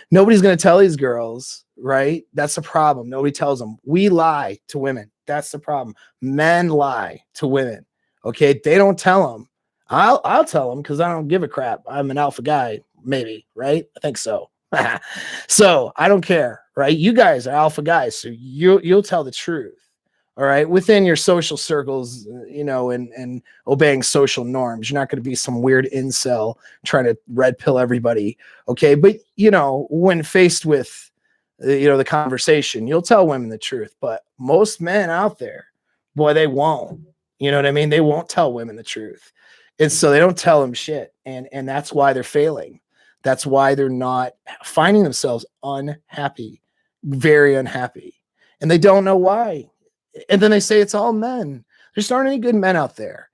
nobody's going to tell these girls, right? That's the problem. Nobody tells them. We lie to women. That's the problem. Men lie to women. Okay. They don't tell them. I'll tell them because I don't give a crap. I'm an alpha guy. Maybe, right? I think so. So I don't care, right? You guys are alpha guys, so you'll tell the truth, all right, within your social circles, and obeying social norms. You're not going to be some weird incel trying to red pill everybody, okay? But when faced with the conversation, you'll tell women the truth. But most men out there, boy, they won't. You know what I mean? They won't tell women the truth, and so they don't tell them shit, and that's why they're failing. That's why they're not finding themselves unhappy, very unhappy. And they don't know why. And then they say it's all men. There just aren't any good men out there.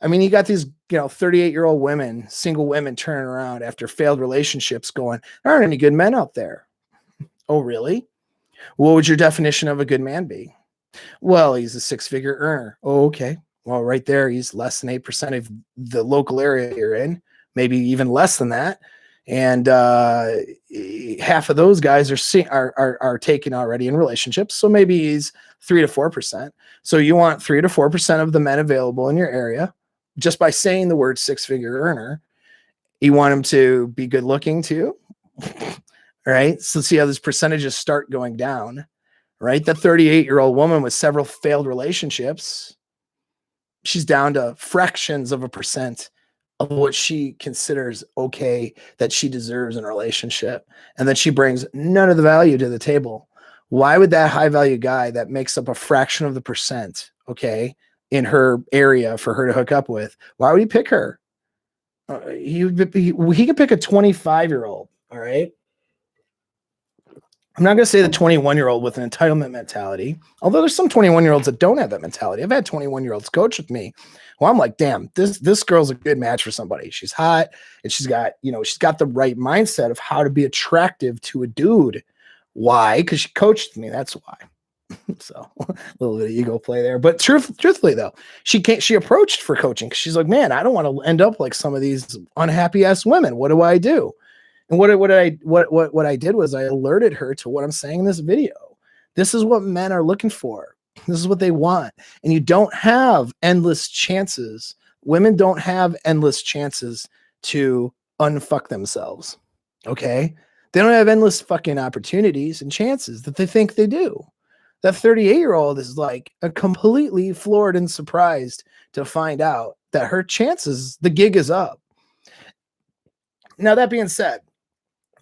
I mean, you got these, 38-year-old women, single women turning around after failed relationships going, there aren't any good men out there. Oh, really? What would your definition of a good man be? Well, he's a six-figure earner. Oh, okay. Well, right there, he's less than 8% of the local area you're in, maybe even less than that. And half of those guys are taken already in relationships. So maybe he's 3 to 4%. So you want 3 to 4% of the men available in your area just by saying the word six-figure earner. You want him to be good looking too. Right. So see how these percentages start going down, right? The 38-year-old woman with several failed relationships, she's down to fractions of a percent of what she considers okay that she deserves in a relationship, and that she brings none of the value to the table. Why would that high value guy that makes up a fraction of the percent, okay, in her area for her to hook up with, why would he pick her? He could pick a 25-year-old, all right? I'm not going to say the 21-year-old with an entitlement mentality, although there's some 21-year-olds that don't have that mentality. I've had 21-year-olds coach with me. Well, I'm like, damn, this girl's a good match for somebody. She's hot and she's got the right mindset of how to be attractive to a dude. Why? Because she coached me. That's why. So a little bit of ego play there. But truthfully though, she approached for coaching because she's like, man, I don't want to end up like some of these unhappy ass women. What do I do? And what I did was I alerted her to what I'm saying in this video. This is what men are looking for. This is what they want. And you don't have endless chances. Women don't have endless chances to unfuck themselves. Okay? They don't have endless fucking opportunities and chances that they think they do. That 38-year-old is like a completely floored and surprised to find out that her chances, the gig is up. Now, that being said,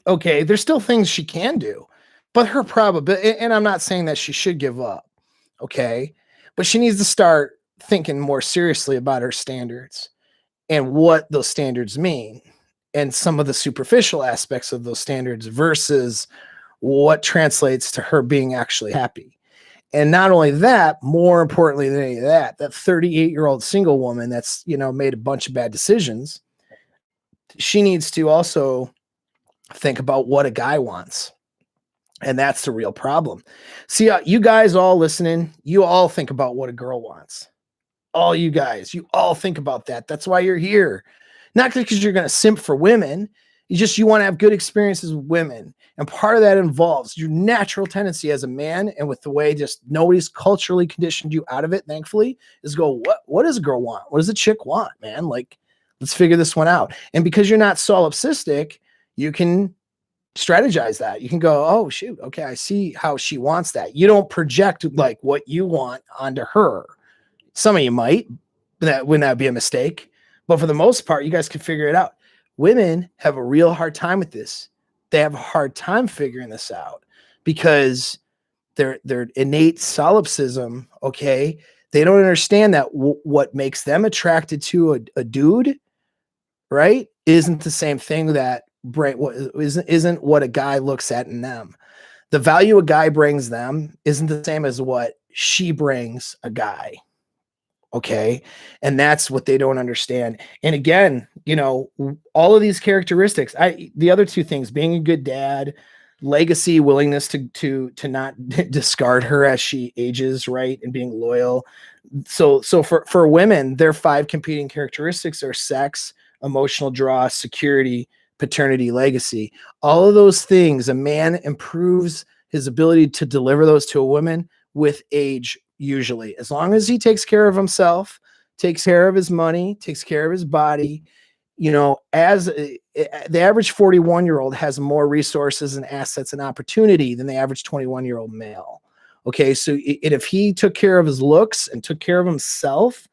okay, there's still things she can do, but her probability, and I'm not saying that she should give up, okay, but she needs to start thinking more seriously about her standards and what those standards mean and some of the superficial aspects of those standards versus what translates to her being actually happy. And not only that, more importantly than any of that, that 38-year-old single woman that's, made a bunch of bad decisions, she needs to also think about what a guy wants. And that's the real problem. See, you guys all listening, you all think about what a girl wants. All you guys, you all think about that. That's why you're here. Not because you're going to simp for women. You want to have good experiences with women. And part of that involves your natural tendency as a man, and with the way just nobody's culturally conditioned you out of it, thankfully, is go, what does a girl want? What does a chick want, man? Like, let's figure this one out. And because you're not solipsistic, you can strategize that. You can go, oh shoot, okay, I see how she wants that. You don't project like what you want onto her. Some of you might, wouldn't that be a mistake? But for the most part, you guys can figure it out. Women have a real hard time with this. They have a hard time figuring this out because their innate solipsism, okay, they don't understand that what makes them attracted to a dude, right, isn't the same thing that isn't what a guy looks at in them. The value a guy brings them isn't the same as what she brings a guy. Okay. And that's what they don't understand. And again, all of these characteristics, the other two things, being a good dad, legacy, willingness to not discard her as she ages, right, and being loyal. So for women, their 5 competing characteristics are sex, emotional draw, security, paternity, legacy. All of those things, a man improves his ability to deliver those to a woman with age, usually, as long as he takes care of himself, takes care of his money, takes care of his body. As the average 41-year-old has more resources and assets and opportunity than the average 21-year-old male. Okay, so if he took care of his looks and took care of himself,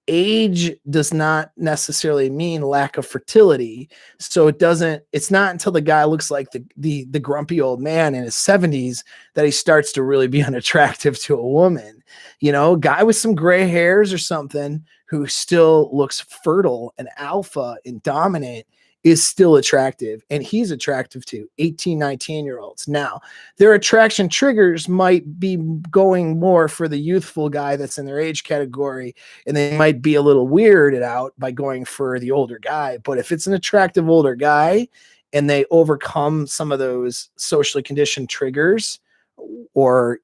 age does not necessarily mean lack of fertility. So it's not until the guy looks like the grumpy old man in his 70s that he starts to really be unattractive to a woman. Guy with some gray hairs or something who still looks fertile and alpha and dominant is still attractive, and he's attractive to 18, 19-year-olds. Now, their attraction triggers might be going more for the youthful guy that's in their age category, and they might be a little weirded out by going for the older guy. But if it's an attractive older guy and they overcome some of those socially conditioned triggers or,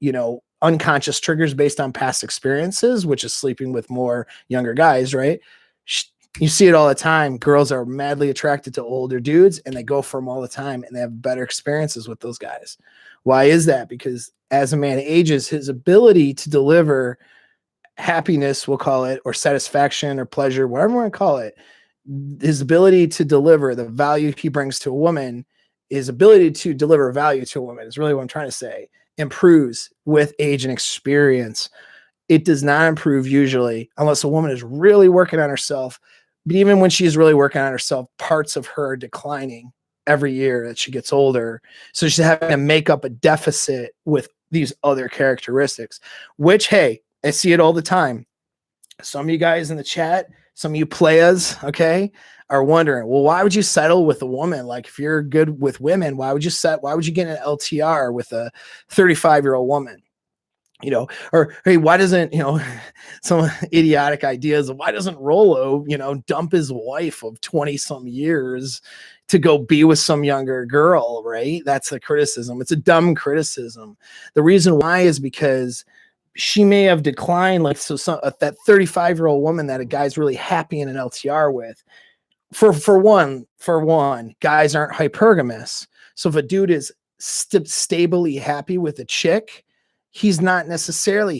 unconscious triggers based on past experiences, which is sleeping with more younger guys, right? You see it all the time. Girls are madly attracted to older dudes and they go for them all the time and they have better experiences with those guys. Why is that? Because as a man ages, his ability to deliver happiness, we'll call it, or satisfaction or pleasure, whatever you want to call it, his ability to deliver the value he brings to a woman, his ability to deliver value to a woman is really what I'm trying to say, improves with age and experience. It does not improve usually unless a woman is really working on herself. But even when she's really working on herself, parts of her are declining every year that she gets older. So she's having to make up a deficit with these other characteristics, which, hey, I see it all the time. Some of you guys in the chat, some of you players, okay, are wondering, well, why would you settle with a woman? Like, if you're good with women, why would you get an LTR with a 35-year-old woman? Or hey, why doesn't, some idiotic ideas of why doesn't Rolo, dump his wife of 20 some years to go be with some younger girl, right? That's the criticism. It's a dumb criticism. The reason why is because she may have declined, like, that 35-year-old woman that a guy's really happy in an LTR with. For one, guys aren't hypergamous. So if a dude is stably happy with a chick, he's not necessarily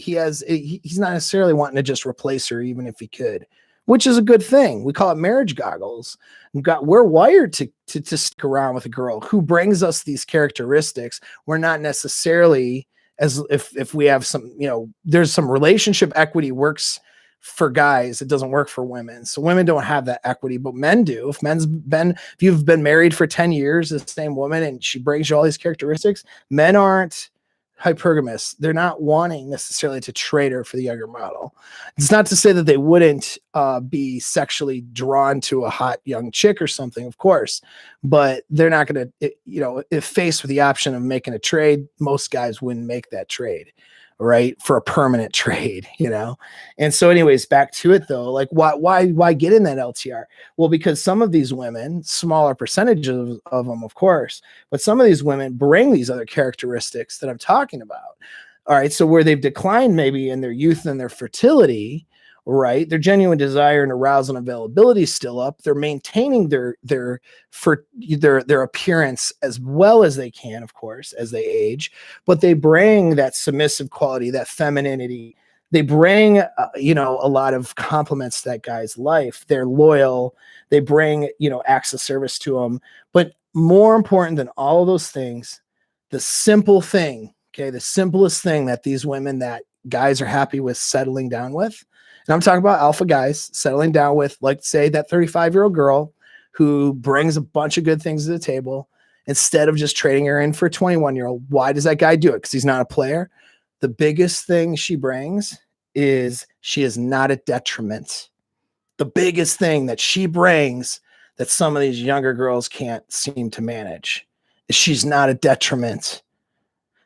wanting to just replace her, even if he could, which is a good thing. We call it marriage goggles. We're wired to stick around with a girl who brings us these characteristics. We're not necessarily, as if we have some, there's some relationship equity works for guys, it doesn't work for women. So women don't have that equity, but men do. If you've been married for 10 years, the same woman, and she brings you all these characteristics, men aren't hypergamous. They're not wanting necessarily to trade her for the younger model. It's not to say that they wouldn't be sexually drawn to a hot young chick or something, of course, but they're not going to, if faced with the option of making a trade, most guys wouldn't make that trade. right, for a permanent trade, you know? And so anyways, back to it though, like why get in that LTR? Well, because some of these women, smaller percentages of them, of course, but some of these women bring these other characteristics that I'm talking about. All right. So where they've declined maybe in their youth and their fertility, right? Their genuine desire and arousal and availability is still up. They're maintaining their appearance as well as they can, of course, as they age, but they bring that submissive quality, that femininity. They bring, a lot of compliments to that guy's life. They're loyal. They bring, acts of service to him. But more important than all of those things, the simple thing, okay, the simplest thing that these women that guys are happy with settling down with, and I'm talking about alpha guys settling down with, like, say, that 35-year-old girl who brings a bunch of good things to the table instead of just trading her in for a 21-year-old. Why does that guy do it? Because he's not a player. The biggest thing she brings is she is not a detriment. The biggest thing that she brings that some of these younger girls can't seem to manage is she's not a detriment.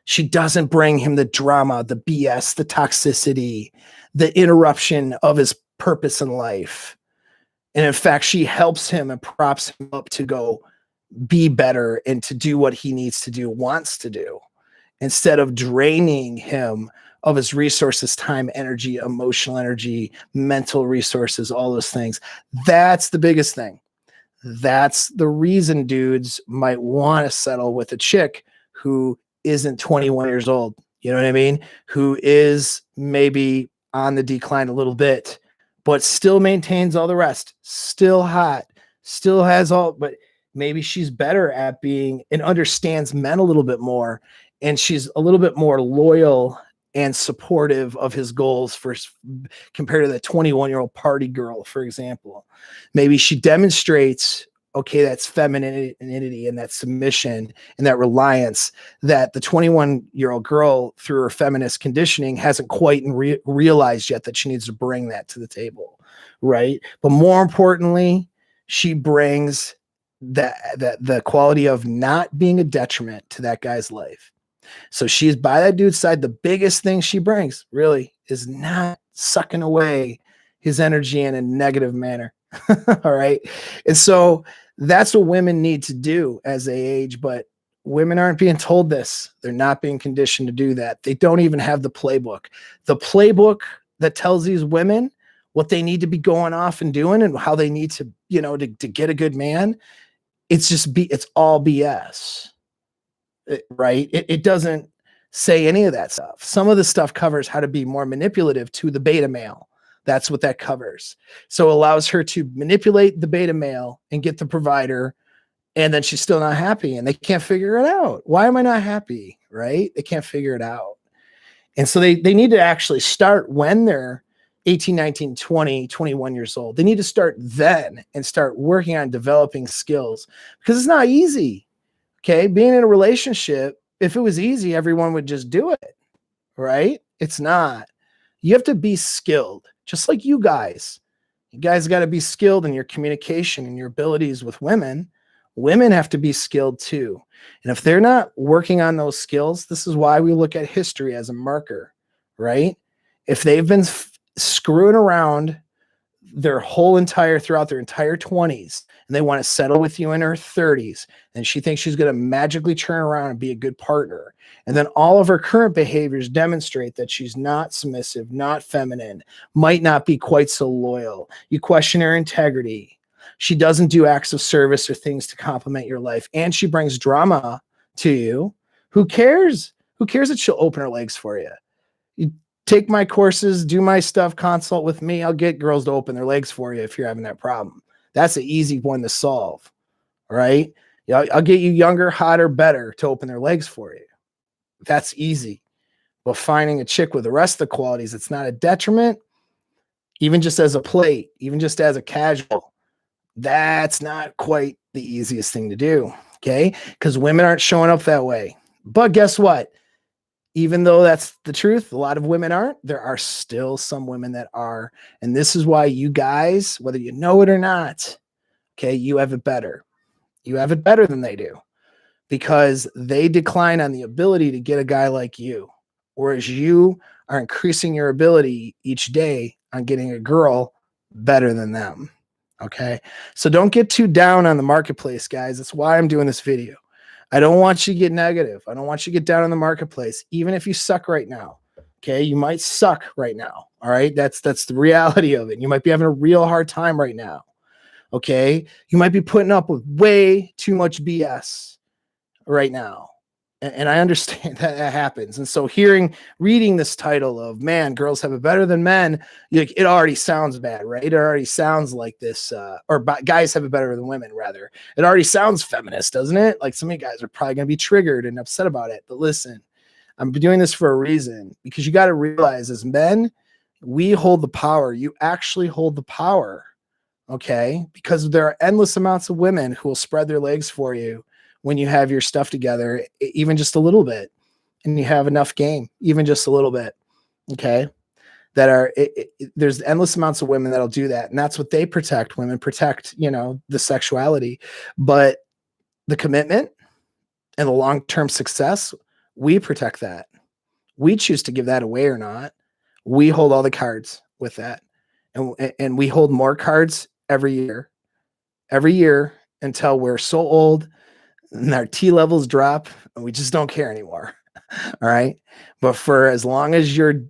She doesn't bring him the drama, the BS, the toxicity, the interruption of his purpose in life. And in fact, she helps him and props him up to go be better and to do what he needs to do, wants to do, instead of draining him of his resources, time, energy, emotional energy, mental resources, all those things. That's the biggest thing. That's the reason dudes might want to settle with a chick who isn't 21 years old. You know what I mean? Who is maybe on the decline a little bit, but still maintains all the rest, still hot, still has all, but maybe she's better at being and understands men a little bit more. And she's a little bit more loyal and supportive of his goals compared to the 21-year-old party girl, for example. Maybe she demonstrates, okay, that's femininity and that submission and that reliance that the 21-year-old girl, through her feminist conditioning, hasn't quite realized yet that she needs to bring that to the table, right? But more importantly, she brings the quality of not being a detriment to that guy's life. So she's by that dude's side. The biggest thing she brings really is not sucking away his energy in a negative manner. All right. And so that's what women need to do as they age, but women aren't being told this. They're not being conditioned to do that. They don't even have the playbook. The playbook that tells these women what they need to be going off and doing and how they need to, to get a good man. It's all BS. Right? It doesn't say any of that stuff. Some of the stuff covers how to be more manipulative to the beta male. That's what that covers. So it allows her to manipulate the beta male and get the provider, and then she's still not happy and they can't figure it out. Why am I not happy? Right? They can't figure it out. And so they need to actually start when they're 18, 19, 20, 21 years old. They need to start then and start working on developing skills, because it's not easy. Okay, being in a relationship, if it was easy, everyone would just do it, right? It's not. You have to be skilled, just like you guys. You guys got to be skilled in your communication and your abilities with women. Women have to be skilled too. And if they're not working on those skills, this is why we look at history as a marker, right? If they've been screwing around throughout their entire 20s, and they want to settle with you in her 30s, and she thinks she's going to magically turn around and be a good partner, and then all of her current behaviors demonstrate that she's not submissive, not feminine, might not be quite so loyal. You question her integrity. She doesn't do acts of service or things to complement your life, and she brings drama to you. Who cares? Who cares that she'll open her legs for you? You take my courses, do my stuff, consult with me. I'll get girls to open their legs for you if you're having that problem. That's an easy one to solve, right? Yeah, I'll get you younger, hotter, better to open their legs for you. That's easy. But finding a chick with the rest of the qualities, it's not a detriment, even just as a plate, even just as a casual, that's not quite the easiest thing to do, okay? Because women aren't showing up that way. But guess what? Even though that's the truth, a lot of women aren't. There are still some women that are. And this is why you guys, whether you know it or not, okay, you have it better. You have it better than they do, because they decline on the ability to get a guy like you. whereas you are increasing your ability each day on getting a girl better than them. Okay. So don't get too down on the marketplace, guys. That's why I'm doing this video. I don't want you to get negative. I don't want you to get down on the marketplace, even if you suck right now. Okay. You might suck right now. All right. That's the reality of it. You might be having a real hard time right now. Okay. You might be putting up with way too much BS right now. And I understand that happens. And so reading this title of "Man, Girls Have It Better Than Men," it already sounds bad, right? It already sounds like this, or guys have it better than women, rather. It already sounds feminist, doesn't it? Like, some of you guys are probably going to be triggered and upset about it. But listen, I'm doing this for a reason, because you got to realize, as men, we hold the power. You actually hold the power, okay? Because there are endless amounts of women who will spread their legs for you when you have your stuff together, even just a little bit, and you have enough game, even just a little bit. Okay. There's endless amounts of women that'll do that. And that's what they protect. Women protect, the sexuality, but the commitment and the long-term success, we protect that. We choose to give that away or not. We hold all the cards with that. And we hold more cards every year until we're so old and our T levels drop and we just don't care anymore. All right. But for as long as your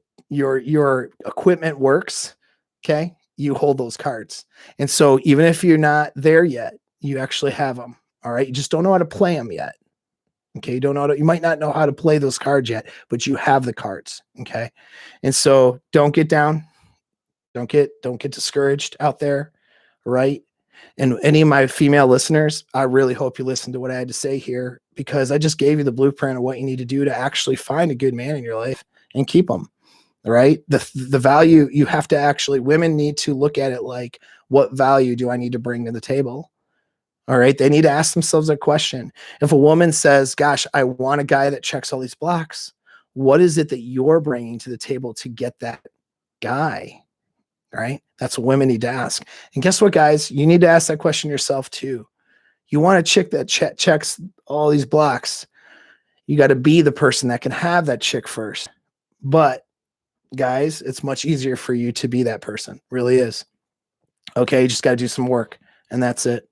equipment works, okay, you hold those cards. And so even if you're not there yet, you actually have them. All right. You just don't know how to play them yet. Okay. You might not know how to play those cards yet, but you have the cards. Okay. And so don't get down. Don't get discouraged out there. Right. And any of my female listeners, I really hope you listen to what I had to say here, because I just gave you the blueprint of what you need to do to actually find a good man in your life and keep them. Right. The value you have to women need to look at it like, what value do I need to bring to the table? All right. They need to ask themselves that question. If a woman says, gosh, I want a guy that checks all these blocks, what is it that you're bringing to the table to get that guy? Right? That's what women need to ask. And guess what, guys? You need to ask that question yourself too. You want a chick that checks all these blocks. You got to be the person that can have that chick first. But guys, it's much easier for you to be that person. It really is. Okay. You just got to do some work, and that's it.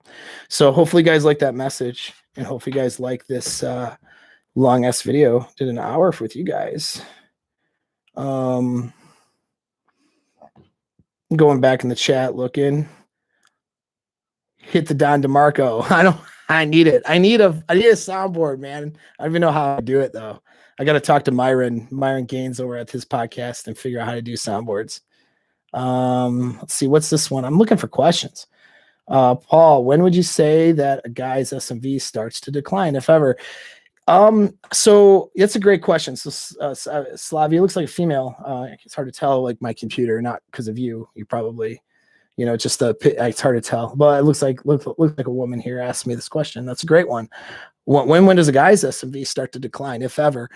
So hopefully you guys like that message, and hopefully you guys like this long ass video. Did an hour with you guys. Going back in the chat, looking. Hit the Don DeMarco. I need it. I need a soundboard, man. I don't even know how to do it though. I got to talk to Myron Gaines over at his podcast and figure out how to do soundboards. Let's see. What's this one? I'm looking for questions. Paul, when would you say that a guy's SMV starts to decline, if ever? So it's a great question. So Slavia looks like a female. It's hard to tell, like my computer, not because of you. You probably, just it's hard to tell. But it looks like a woman here asked me this question. That's a great one. When does a guy's SMV start to decline, if ever?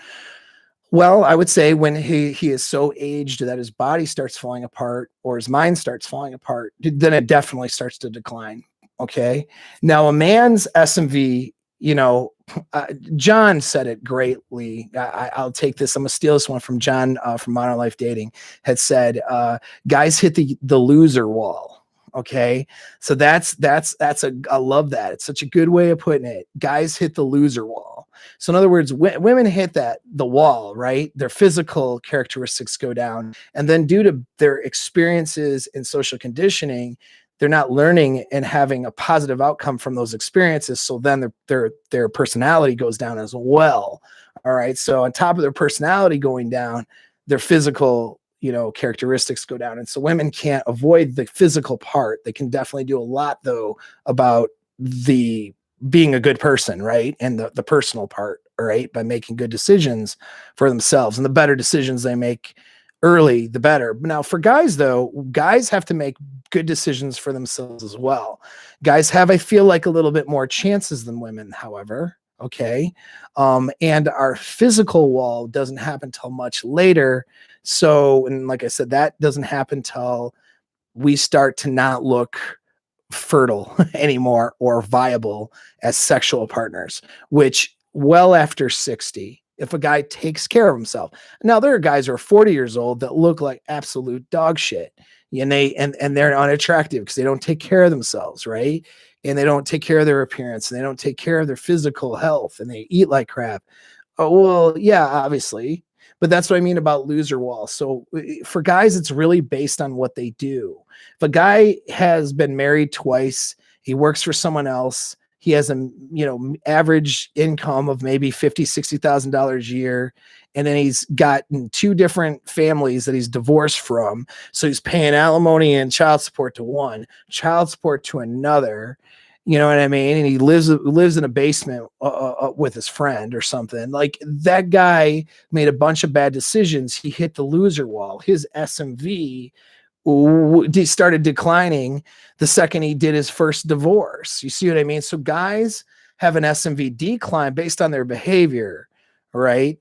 Well, I would say when he is so aged that his body starts falling apart or his mind starts falling apart, then it definitely starts to decline. Okay. Now a man's SMV, John said it greatly. I'll take this. I'm gonna steal this one from John from Modern Life Dating. Had said, guys hit the loser wall. Okay, so I love that. It's such a good way of putting it. Guys hit the loser wall. So in other words, women hit the wall, right? Their physical characteristics go down, and then due to their experiences in social conditioning, they're not learning and having a positive outcome from those experiences. So then their personality goes down as well. All right. So on top of their personality going down, their physical, characteristics go down. And so women can't avoid the physical part. They can definitely do a lot though about the being a good person, right? And the personal part, right? By making good decisions for themselves, and the better decisions they make early, the better. Now for guys though, guys have to make good decisions for themselves as well. Guys have, I feel like, a little bit more chances than women, however. Okay. And our physical wall doesn't happen till much later. So, and like I said, that doesn't happen till we start to not look fertile anymore or viable as sexual partners, which well after 60 if a guy takes care of himself. Now there are guys who are 40 years old that look like absolute dog shit, and they're unattractive because they don't take care of themselves, right? And they don't take care of their appearance, and they don't take care of their physical health, and they eat like crap. Oh, well, yeah, obviously. But that's what I mean about loser wall. So for guys, it's really based on what they do. If a guy has been married twice, he works for someone else, he has a average income of maybe $50,000-$60,000 a year, and then he's gotten 2 different families that he's divorced from. So he's paying alimony and child support to one, child support to another. You know what I mean? And he lives in a basement with his friend or something. Like, that guy made a bunch of bad decisions. He hit the loser wall. His SMV started declining the second he did his first divorce. You see what I mean? So guys have an SMV decline based on their behavior, right?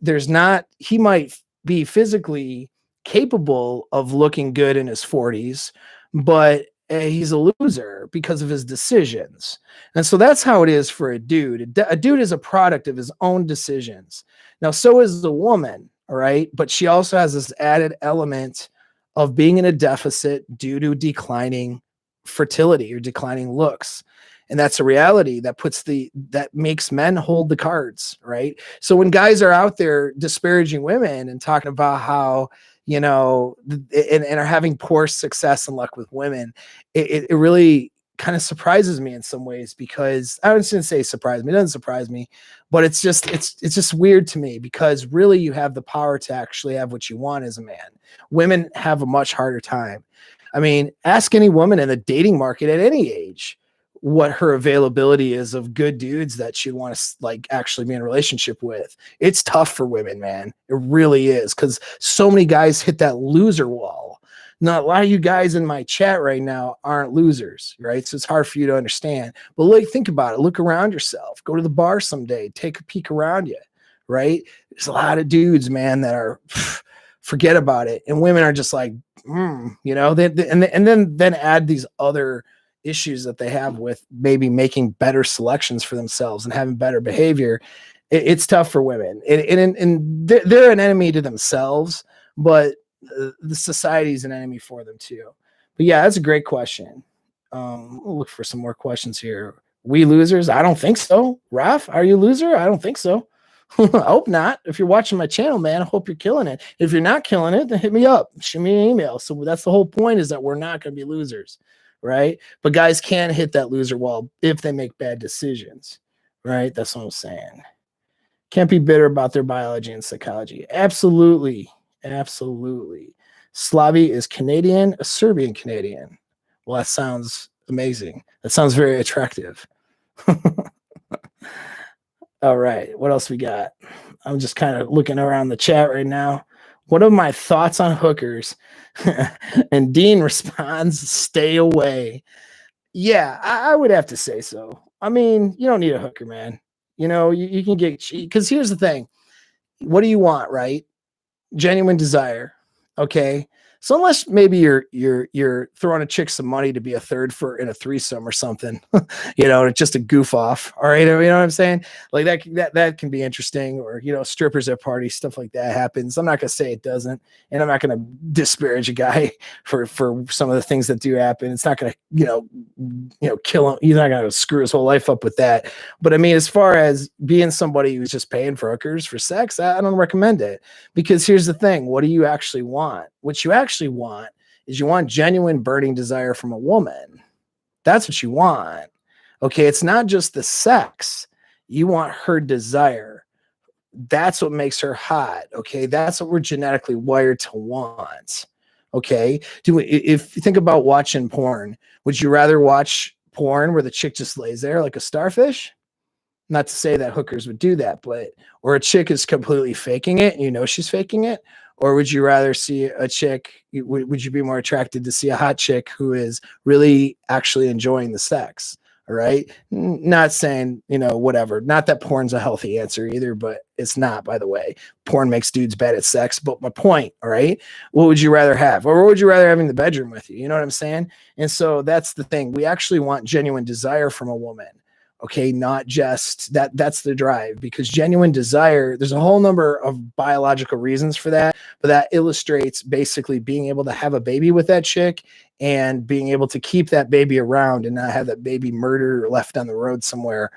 He might be physically capable of looking good in his 40s, but he's a loser because of his decisions. And so that's how it is for a dude. A dude is a product of his own decisions. Now, so is the woman, all right? But she also has this added element of being in a deficit due to declining fertility or declining looks. And that's a reality that makes men hold the cards, right? So when guys are out there disparaging women and talking about how, and are having poor success and luck with women, it really kind of surprises me in some ways, because I wouldn't say surprise me. It doesn't surprise me, but it's just weird to me, because really you have the power to actually have what you want as a man. Women have a much harder time. I mean, ask any woman in the dating market at any age what her availability is of good dudes that she'd want to actually be in a relationship with. It's tough for women, man. It really is, because so many guys hit that loser wall. Now, a lot of you guys in my chat right now aren't losers, right? So it's hard for you to understand. But think about it. Look around yourself. Go to the bar someday. Take a peek around you, right? There's a lot of dudes, man, that are forget about it, and women are just like, and then add these other issues that they have with maybe making better selections for themselves and having better behavior. It's tough for women, and they're an enemy to themselves, but the society is an enemy for them too. But yeah, that's a great question. We'll look for some more questions here. We losers? I don't think so. Raf, are you a loser? I don't think so. I hope not. If you're watching my channel, man, I hope you're killing it. If you're not killing it, then hit me up. Shoot me an email. So that's the whole point, is that we're not going to be losers, right? But guys can hit that loser wall if they make bad decisions, right? That's what I'm saying. Can't be bitter about their biology and psychology. Absolutely. Absolutely. Slavi is Canadian, a Serbian Canadian. Well, that sounds amazing. That sounds very attractive. All right. What else we got? I'm just kind of looking around the chat right now. What are my thoughts on hookers? And Dean responds, stay away. Yeah, I would have to say so. I mean, you don't need a hooker, man. You can get, because here's the thing. What do you want, right? Genuine desire. Okay. So unless maybe you're throwing a chick some money to be a third in a threesome or something, just a goof off. All right. You know what I'm saying? Like that can be interesting, or, strippers at parties, stuff like that happens. I'm not going to say it doesn't, and I'm not going to disparage a guy for some of the things that do happen. It's not going to, kill him. He's not going to screw his whole life up with that. But I mean, as far as being somebody who's just paying for hookers for sex, I don't recommend it, because here's the thing. What do you actually want? What you actually want is you want genuine burning desire from a woman. That's what you want. Okay. It's not just the sex. You want her desire. That's what makes her hot. Okay. That's what we're genetically wired to want. Okay. If you think about watching porn, would you rather watch porn where the chick just lays there like a starfish? Not to say that hookers would do that, or a chick is completely faking it and she's faking it. Or would you rather see a chick? Would you be more attracted to see a hot chick who is really actually enjoying the sex? All right. Not saying, whatever. Not that porn's a healthy answer either, but it's not, by the way. Porn makes dudes bad at sex. But my point, all right, what would you rather have? Or what would you rather have in the bedroom with you? You know what I'm saying? And so that's the thing. We actually want genuine desire from a woman. Okay, not just that. That's the drive, because genuine desire, there's a whole number of biological reasons for that, but that illustrates basically being able to have a baby with that chick and being able to keep that baby around and not have that baby murdered or left on the road somewhere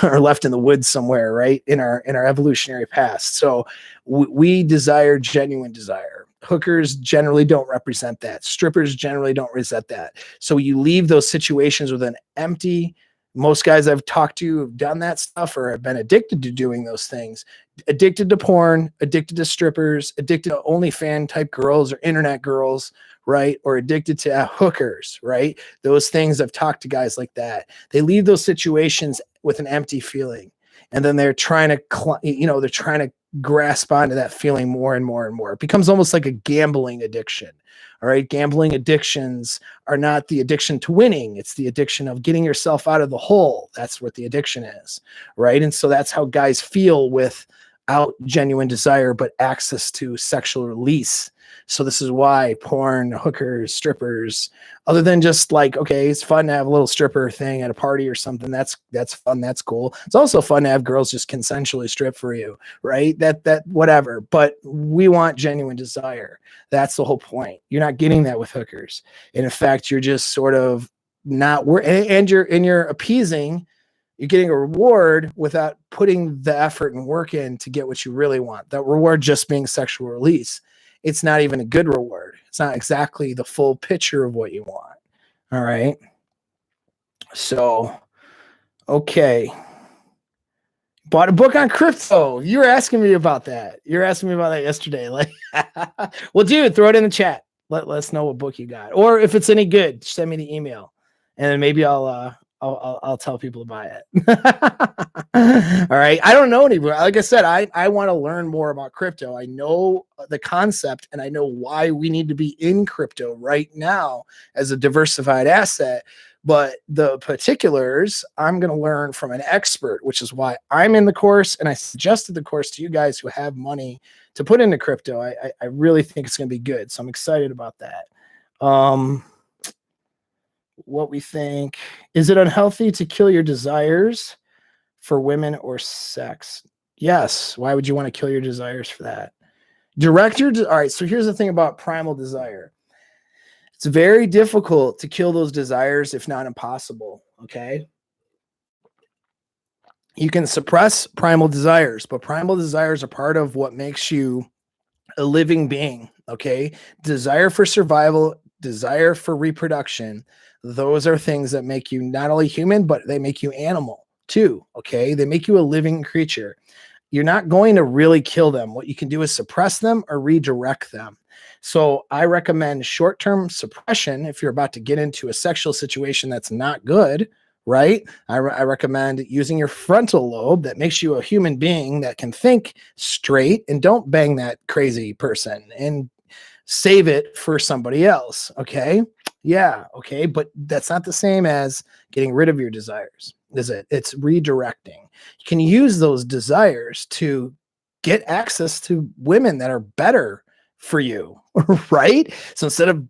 or left in the woods somewhere, right? In our evolutionary past. So we desire genuine desire. Hookers generally don't represent that. Strippers generally don't represent that. So you leave those situations with an empty. Most guys I've talked to have done that stuff or have been addicted to doing those things, addicted to porn, addicted to strippers, addicted to OnlyFans type girls or internet girls, right? Or addicted to hookers, right? Those things, I've talked to guys like that. They leave those situations with an empty feeling. And then they're trying to, they're trying to grasp onto that feeling more and more and more. It becomes almost like a gambling addiction. All right. Gambling addictions are not the addiction to winning. It's the addiction of getting yourself out of the hole. That's what the addiction is. Right. And so that's how guys feel without genuine desire, but access to sexual release. So this is why porn, hookers, strippers, other than just like, okay, it's fun to have a little stripper thing at a party or something. That's fun. That's cool. It's also fun to have girls just consensually strip for you, right? That whatever. But we want genuine desire. That's the whole point. You're not getting that with hookers. And in fact, you're just sort of not, and you're appeasing. You're getting a reward without putting the effort and work in to get what you really want. That reward just being sexual release. It's not even a good reward. It's not exactly the full picture of what you want. All right. So, okay. Bought a book on crypto. You were asking me about that. You were asking me about that yesterday. Like, well, dude, throw it in the chat. Let us know what book you got. Or if it's any good, send me the email. And then maybe I'll tell people about it. All right. I don't know anymore. Like I said, I want to learn more about crypto. I know the concept and I know why we need to be in crypto right now as a diversified asset. But the particulars, I'm going to learn from an expert, which is why I'm in the course. And I suggested the course to you guys who have money to put into crypto. I really think it's going to be good. So I'm excited about that. What we think. Is it unhealthy to kill your desires for women or sex? Yes. Why would you want to kill your desires for that? All right. So here's the thing about primal desire. It's very difficult to kill those desires, if not impossible. Okay. You can suppress primal desires, but primal desires are part of what makes you a living being. Okay. Desire for survival, desire for reproduction. Those are things that make you not only human, but they make you animal too. Okay. They make you a living creature. You're not going to really kill them. What you can do is suppress them or redirect them. So I recommend short-term suppression if you're about to get into a sexual situation that's not good, right? I recommend using your frontal lobe that makes you a human being that can think straight and don't bang that crazy person and save it for somebody else. Okay. Yeah. Okay. But that's not the same as getting rid of your desires, is it? It's redirecting. You can use those desires to get access to women that are better for you, right? So instead of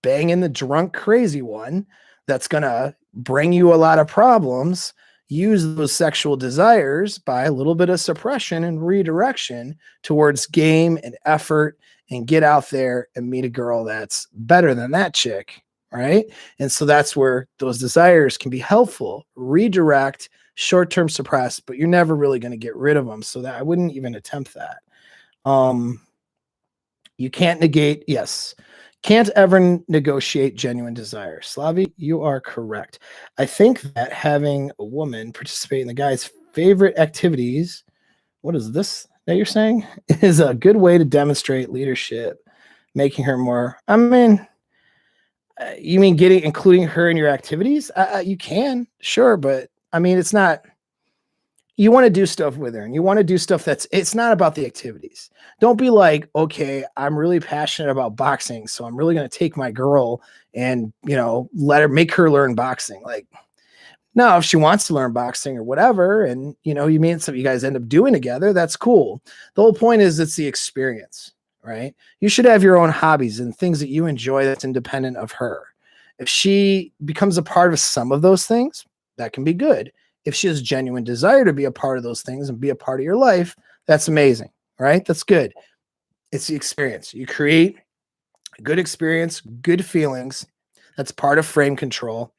banging the drunk, crazy one that's going to bring you a lot of problems, use those sexual desires by a little bit of suppression and redirection towards game and effort and get out there and meet a girl that's better than that chick, right? And so that's where those desires can be helpful. Redirect, short-term suppress, but you're never really going to get rid of them. So that I wouldn't even attempt that. You can't negate, yes, can't ever negotiate genuine desire. Slavi, you are correct. I think that having a woman participate in the guy's favorite activities, what is this that you're saying, is a good way to demonstrate leadership, making her more, I mean, you mean including her in your activities? You can, sure, but I mean, it's not, you want to do stuff with her and you want to do stuff it's not about the activities. Don't be like, okay, I'm really passionate about boxing, so I'm really going to take my girl and, make her learn boxing. Like, no, if she wants to learn boxing or whatever, and, you mean something you guys end up doing together, that's cool. The whole point is it's the experience, right? You should have your own hobbies and things that you enjoy that's independent of her. If she becomes a part of some of those things, that can be good. If she has genuine desire to be a part of those things and be a part of your life, that's amazing, right? That's good. It's the experience. You create a good experience, good feelings. That's part of frame control.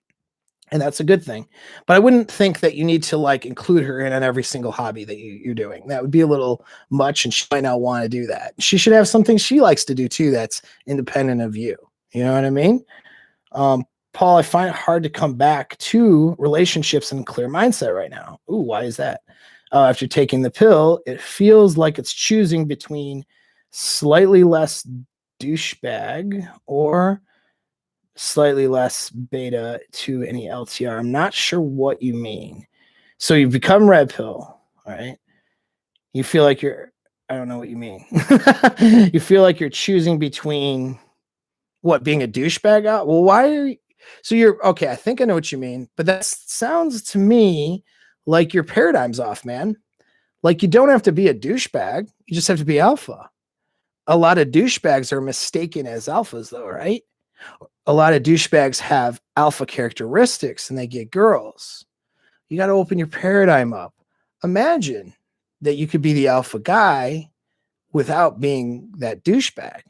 And that's a good thing. But I wouldn't think that you need to like include her in on every single hobby that you're doing. That would be a little much, and she might not want to do that. She should have something she likes to do too that's independent of you. You know what I mean? Paul, I find it hard to come back to relationships in a clear mindset right now. Ooh, why is that? After taking the pill, it feels like it's choosing between slightly less douchebag or slightly less beta to any LTR. I'm not sure what you mean. So you've become red pill, all right? You feel like I don't know what you mean. You feel like you're choosing between what, being a douchebag out? Well, why are you? So you're okay. I think I know what you mean, but that sounds to me like your paradigm's off, man. Like you don't have to be a douchebag. You just have to be alpha. A lot of douchebags are mistaken as alphas, though, right? A lot of douchebags have alpha characteristics and they get girls. You got to open your paradigm up. Imagine that you could be the alpha guy without being that douchebag.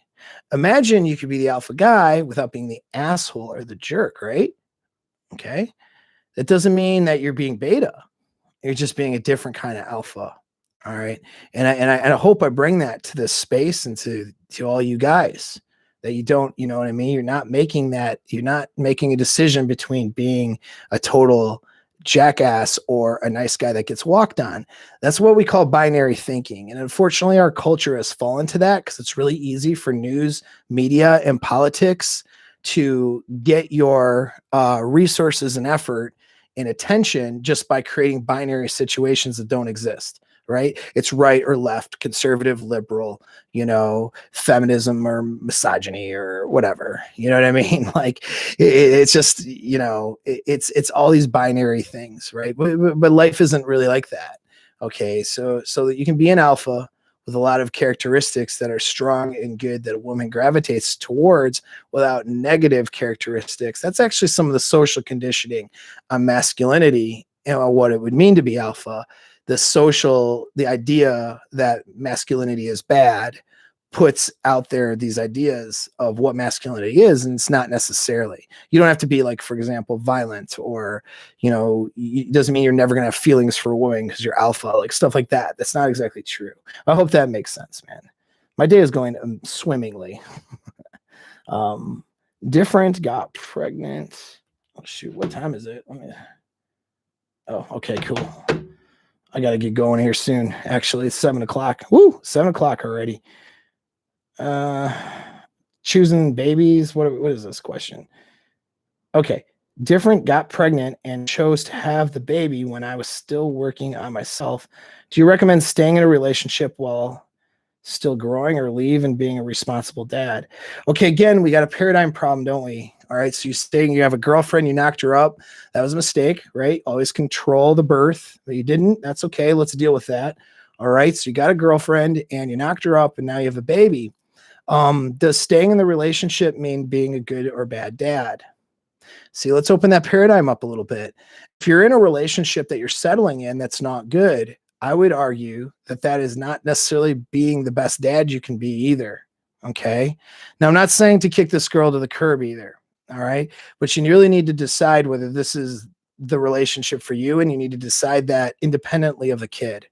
Imagine you could be the alpha guy without being the asshole or the jerk, right? Okay. That doesn't mean that you're being beta. You're just being a different kind of alpha. All right. And I hope I bring that to this space and to all you guys, that you don't, you know what I mean? You're not making a decision between being a total jackass or a nice guy that gets walked on. That's what we call binary thinking. And unfortunately, our culture has fallen to that because it's really easy for news, media, and politics to get your resources and effort and attention just by creating binary situations that don't exist. Right? It's right or left, conservative, liberal, feminism or misogyny or whatever. You know what I mean? Like it's just, it's all these binary things, right? But life isn't really like that. Okay. So that you can be an alpha with a lot of characteristics that are strong and good that a woman gravitates towards without negative characteristics. That's actually some of the social conditioning on masculinity and what it would mean to be alpha. The idea that masculinity is bad puts out there these ideas of what masculinity is, and it's not necessarily. You don't have to be, like, for example, violent, or it doesn't mean you're never going to have feelings for a woman because you're alpha, like stuff like that. That's not exactly true. I hope that makes sense, man. My day is going swimmingly. Different got pregnant. Oh shoot, what time is it? Oh, okay, cool. I got to get going here soon. Actually, it's 7:00. Woo, 7:00 already. Choosing babies. What is this question? Okay. Different got pregnant and chose to have the baby when I was still working on myself. Do you recommend staying in a relationship while still growing, or leave and being a responsible dad? Okay, again, we got a paradigm problem, don't we? All right, so you have a girlfriend, you knocked her up. That was a mistake, right? Always control the birth. But you didn't. That's okay. Let's deal with that. All right, so you got a girlfriend and you knocked her up and now you have a baby. Does staying in the relationship mean being a good or bad dad? See, let's open that paradigm up a little bit. If you're in a relationship that you're settling in that's not good, I would argue that is not necessarily being the best dad you can be either. Okay. Now, I'm not saying to kick this girl to the curb either. All right. But you really need to decide whether this is the relationship for you, and you need to decide that independently of the kid.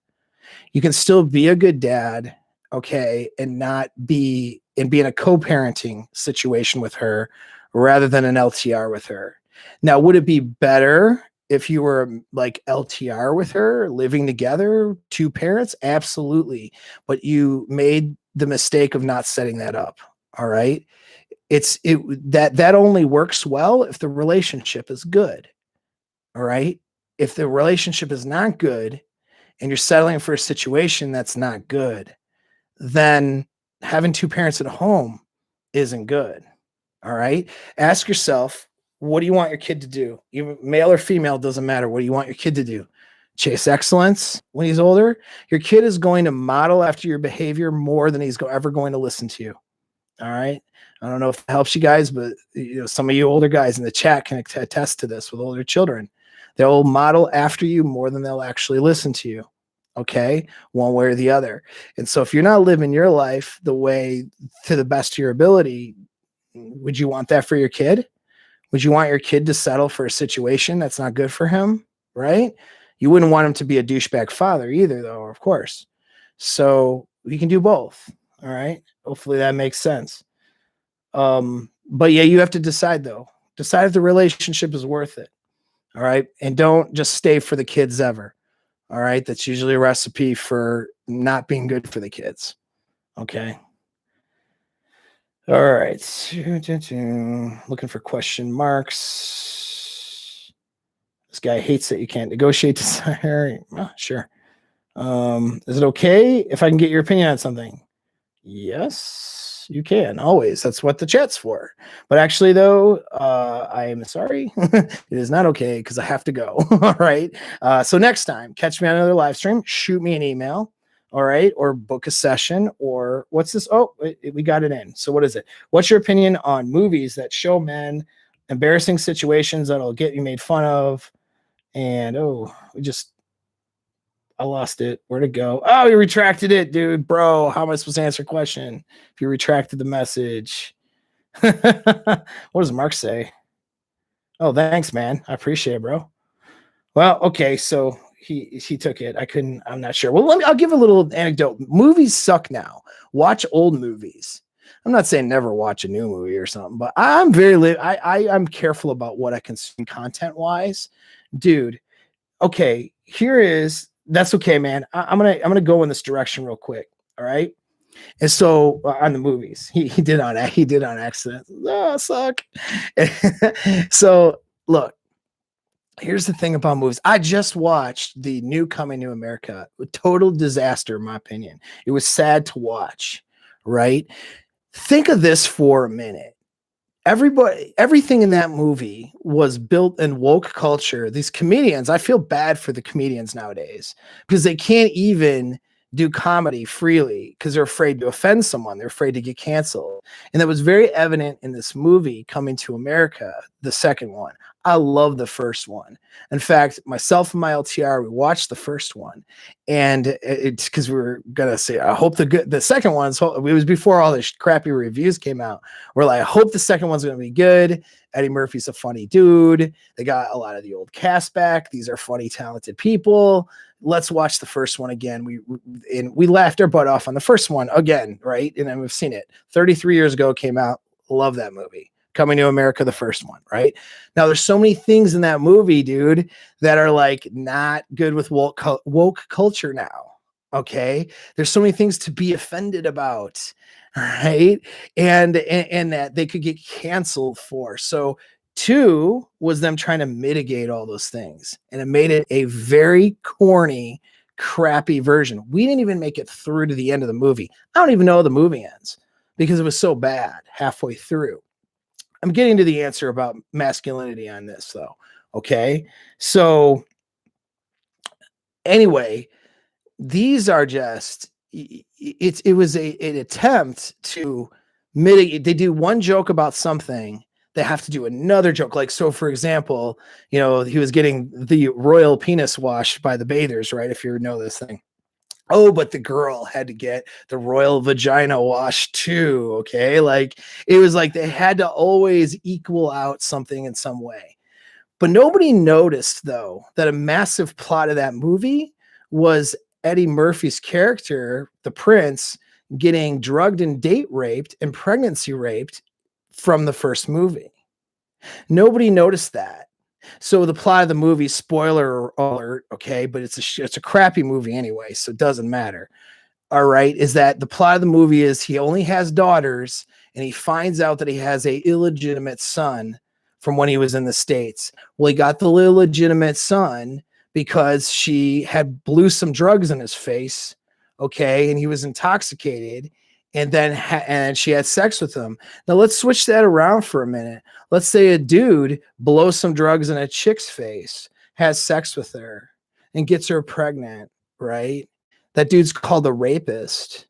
You can still be a good dad, okay, and be in a co-parenting situation with her rather than an LTR with her. Now, would it be better if you were like LTR with her, living together, two parents? Absolutely. But you made the mistake of not setting that up. All right. That only works well if the relationship is good. All right. If the relationship is not good and you're settling for a situation that's not good, then having two parents at home isn't good. All right. Ask yourself, what do you want your kid to do? Even male or female, doesn't matter. What do you want your kid to do? Chase excellence when he's older? Your kid is going to model after your behavior more than he's ever going to listen to you. All right. I don't know if it helps you guys, but some of you older guys in the chat can attest to this with older children. They'll model after you more than they'll actually listen to you. Okay, one way or the other. And so if you're not living your life the way to the best of your ability, would you want that for your kid? Would you want your kid to settle for a situation that's not good for him? Right? You wouldn't want him to be a douchebag father either, though, of course. So we can do both. All right. Hopefully that makes sense. But yeah, you have to decide though. Decide if the relationship is worth it. All right. And don't just stay for the kids ever. All right. That's usually a recipe for not being good for the kids. Okay. All right. Looking for question marks. This guy hates that you can't negotiate desire. Oh, sure. Is it okay if I can get your opinion on something? Yes, you can always. That's what the chat's for. But actually, though, I am sorry. It is not okay because I have to go. All right. So next time, catch me on another live stream. Shoot me an email. All right. Or book a session. Or what's this? Oh, we got it in. So what is it? What's your opinion on movies that show men embarrassing situations that'll get you made fun of? And I lost it. Where'd it go? Oh, you retracted it, dude. Bro, how am I supposed to answer a question if you retracted the message? What does Mark say? Oh, thanks, man. I appreciate it, bro. Well, okay, so he took it. I'm not sure. Well, I'll give a little anecdote. Movies suck now. Watch old movies. I'm not saying never watch a new movie or something, but I'm I'm careful about what I consume content wise. Dude, okay, that's okay, man. I'm gonna go in this direction real quick. All right. And so on the movies, he did on accident. Oh, suck. So look, here's the thing about movies. I just watched the new Coming to America. A total disaster, in my opinion. It was sad to watch. Right. Think of this for a minute. Everything in that movie was built in woke culture. These comedians, I feel bad for the comedians nowadays because they can't even do comedy freely because they're afraid to offend someone. They're afraid to get canceled. And that was very evident in this movie, Coming to America, the second one. I love the first one. In fact, myself and my LTR, we watched the first one, and it's because we were gonna say, I hope the second one's. It was before all the crappy reviews came out. We're like, I hope the second one's gonna be good. Eddie Murphy's a funny dude. They got a lot of the old cast back. These are funny, talented people. Let's watch the first one again. We laughed our butt off on the first one again, right? And then we've seen it 33 years ago. Came out. Love that movie. Coming to America, the first one, right? Now, there's so many things in that movie, dude, that are like not good with woke culture now. Okay, there's so many things to be offended about, right? And that they could get canceled for. So, two was them trying to mitigate all those things, and it made it a very corny, crappy version. We didn't even make it through to the end of the movie. I don't even know how the movie ends because it was so bad halfway through. I'm getting to the answer about masculinity on this, though. Okay. So, anyway, these are just, it was an attempt to mitigate. They do one joke about something, they have to do another joke. Like, so for example, he was getting the royal penis washed by the bathers, right? If you know this thing. Oh, but the girl had to get the royal vagina wash too. Okay. Like it was like they had to always equal out something in some way. But nobody noticed, though, that a massive plot of that movie was Eddie Murphy's character, the prince, getting drugged and date raped and pregnancy raped from the first movie. Nobody noticed that. So the plot of the movie, spoiler alert, okay, but it's a crappy movie anyway, so it doesn't matter. All right, is that the plot of the movie is he only has daughters, and he finds out that he has a illegitimate son from when he was in the States. Well, he got the illegitimate son because she had blew some drugs in his face, okay, and he was intoxicated, and then and she had sex with him. Now let's switch that around for a minute. Let's say a dude blows some drugs in a chick's face, has sex with her, and gets her pregnant, right? That dude's called a rapist.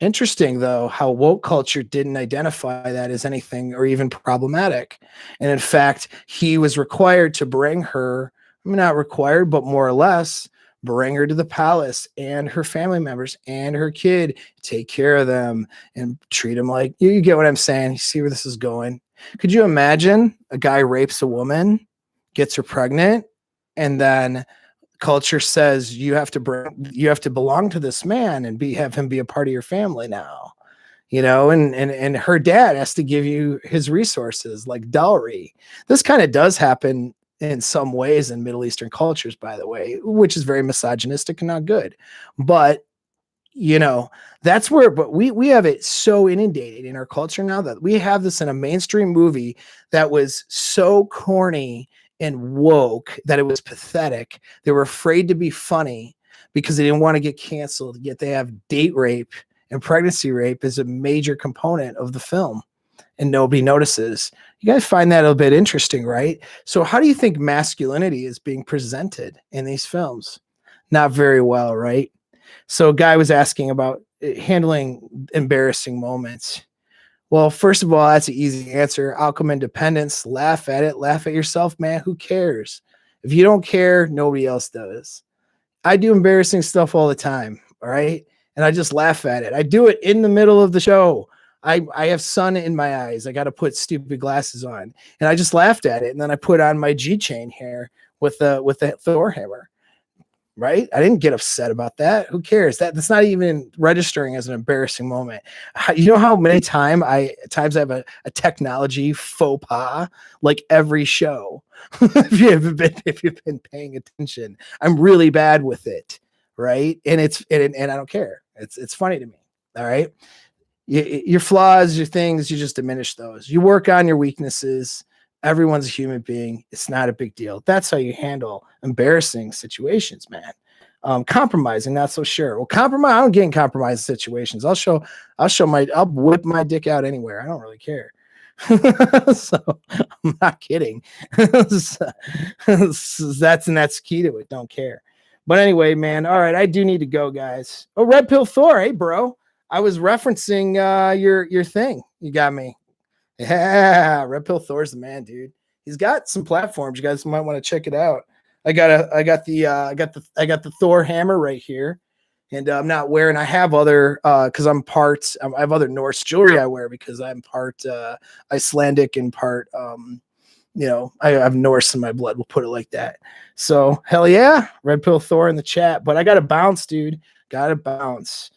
Interesting, though, how woke culture didn't identify that as anything or even problematic. And in fact, he was required to bring her, I mean, not required, but more or less, bring her to the palace and her family members and her kid, take care of them and treat them like you get what I'm saying. You see where this is going? Could you imagine a guy rapes a woman, gets her pregnant, and then culture says you have to belong to this man and have him be a part of your family now, you know, and her dad has to give you his resources like dowry. This kind of does happen in some ways in Middle Eastern cultures, by the way, which is very misogynistic and not good. But you know, that's where, but we have it so inundated in our culture now that we have this in a mainstream movie that was so corny and woke that it was pathetic. They were afraid to be funny because they didn't want to get canceled, yet they have date rape and pregnancy rape as a major component of the film and nobody notices. You guys find that a bit interesting, right? So how do you think masculinity is being presented in these films? Not very well, right? So a guy was asking about handling embarrassing moments. Well, first of all, that's an easy answer. Outcome independence. Laugh at it. Laugh at yourself, man. Who cares? If you don't care, nobody else does. I do embarrassing stuff all the time. All right. And I just laugh at it. I do it in the middle of the show. I have sun in my eyes. I got to put stupid glasses on. And I just laughed at it. And then I put on my G chain here with the Thor hammer. Right? I didn't get upset about that. Who cares? That's not even registering as an embarrassing moment. You know how many times I have a technology faux pas like every show. if you've been paying attention, I'm really bad with it. Right? And and I don't care. It's funny to me. All right. Your flaws, your things, you just diminish those. You work on your weaknesses. Everyone's a human being. It's not a big deal. That's how you handle embarrassing situations, man. Compromising, not so sure. Well, compromise. I don't get in compromised situations. I'll whip my dick out anywhere. I don't really care. So I'm not kidding. That's key to it. Don't care. But anyway, man. All right, I do need to go, guys. Oh, Red Pill Thor, hey, bro. I was referencing your thing. You got me. Yeah, Red Pill Thor's the man, dude. He's got some platforms. You guys might want to check it out. I got the Thor hammer right here, and I'm not wearing. I have other because I have other Norse jewelry I wear because I'm part Icelandic and part I have Norse in my blood. We'll put it like that. So hell yeah, Red Pill Thor in the chat. But I got to bounce, dude. Got to bounce.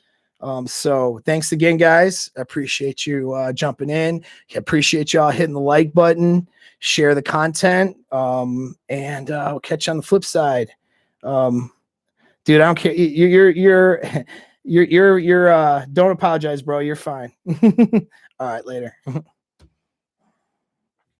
So thanks again, guys. I appreciate you jumping in. I appreciate y'all hitting the like button, share the content, and I'll catch you on the flip side. Dude, I don't care. You're don't apologize, bro. You're fine. All right, later.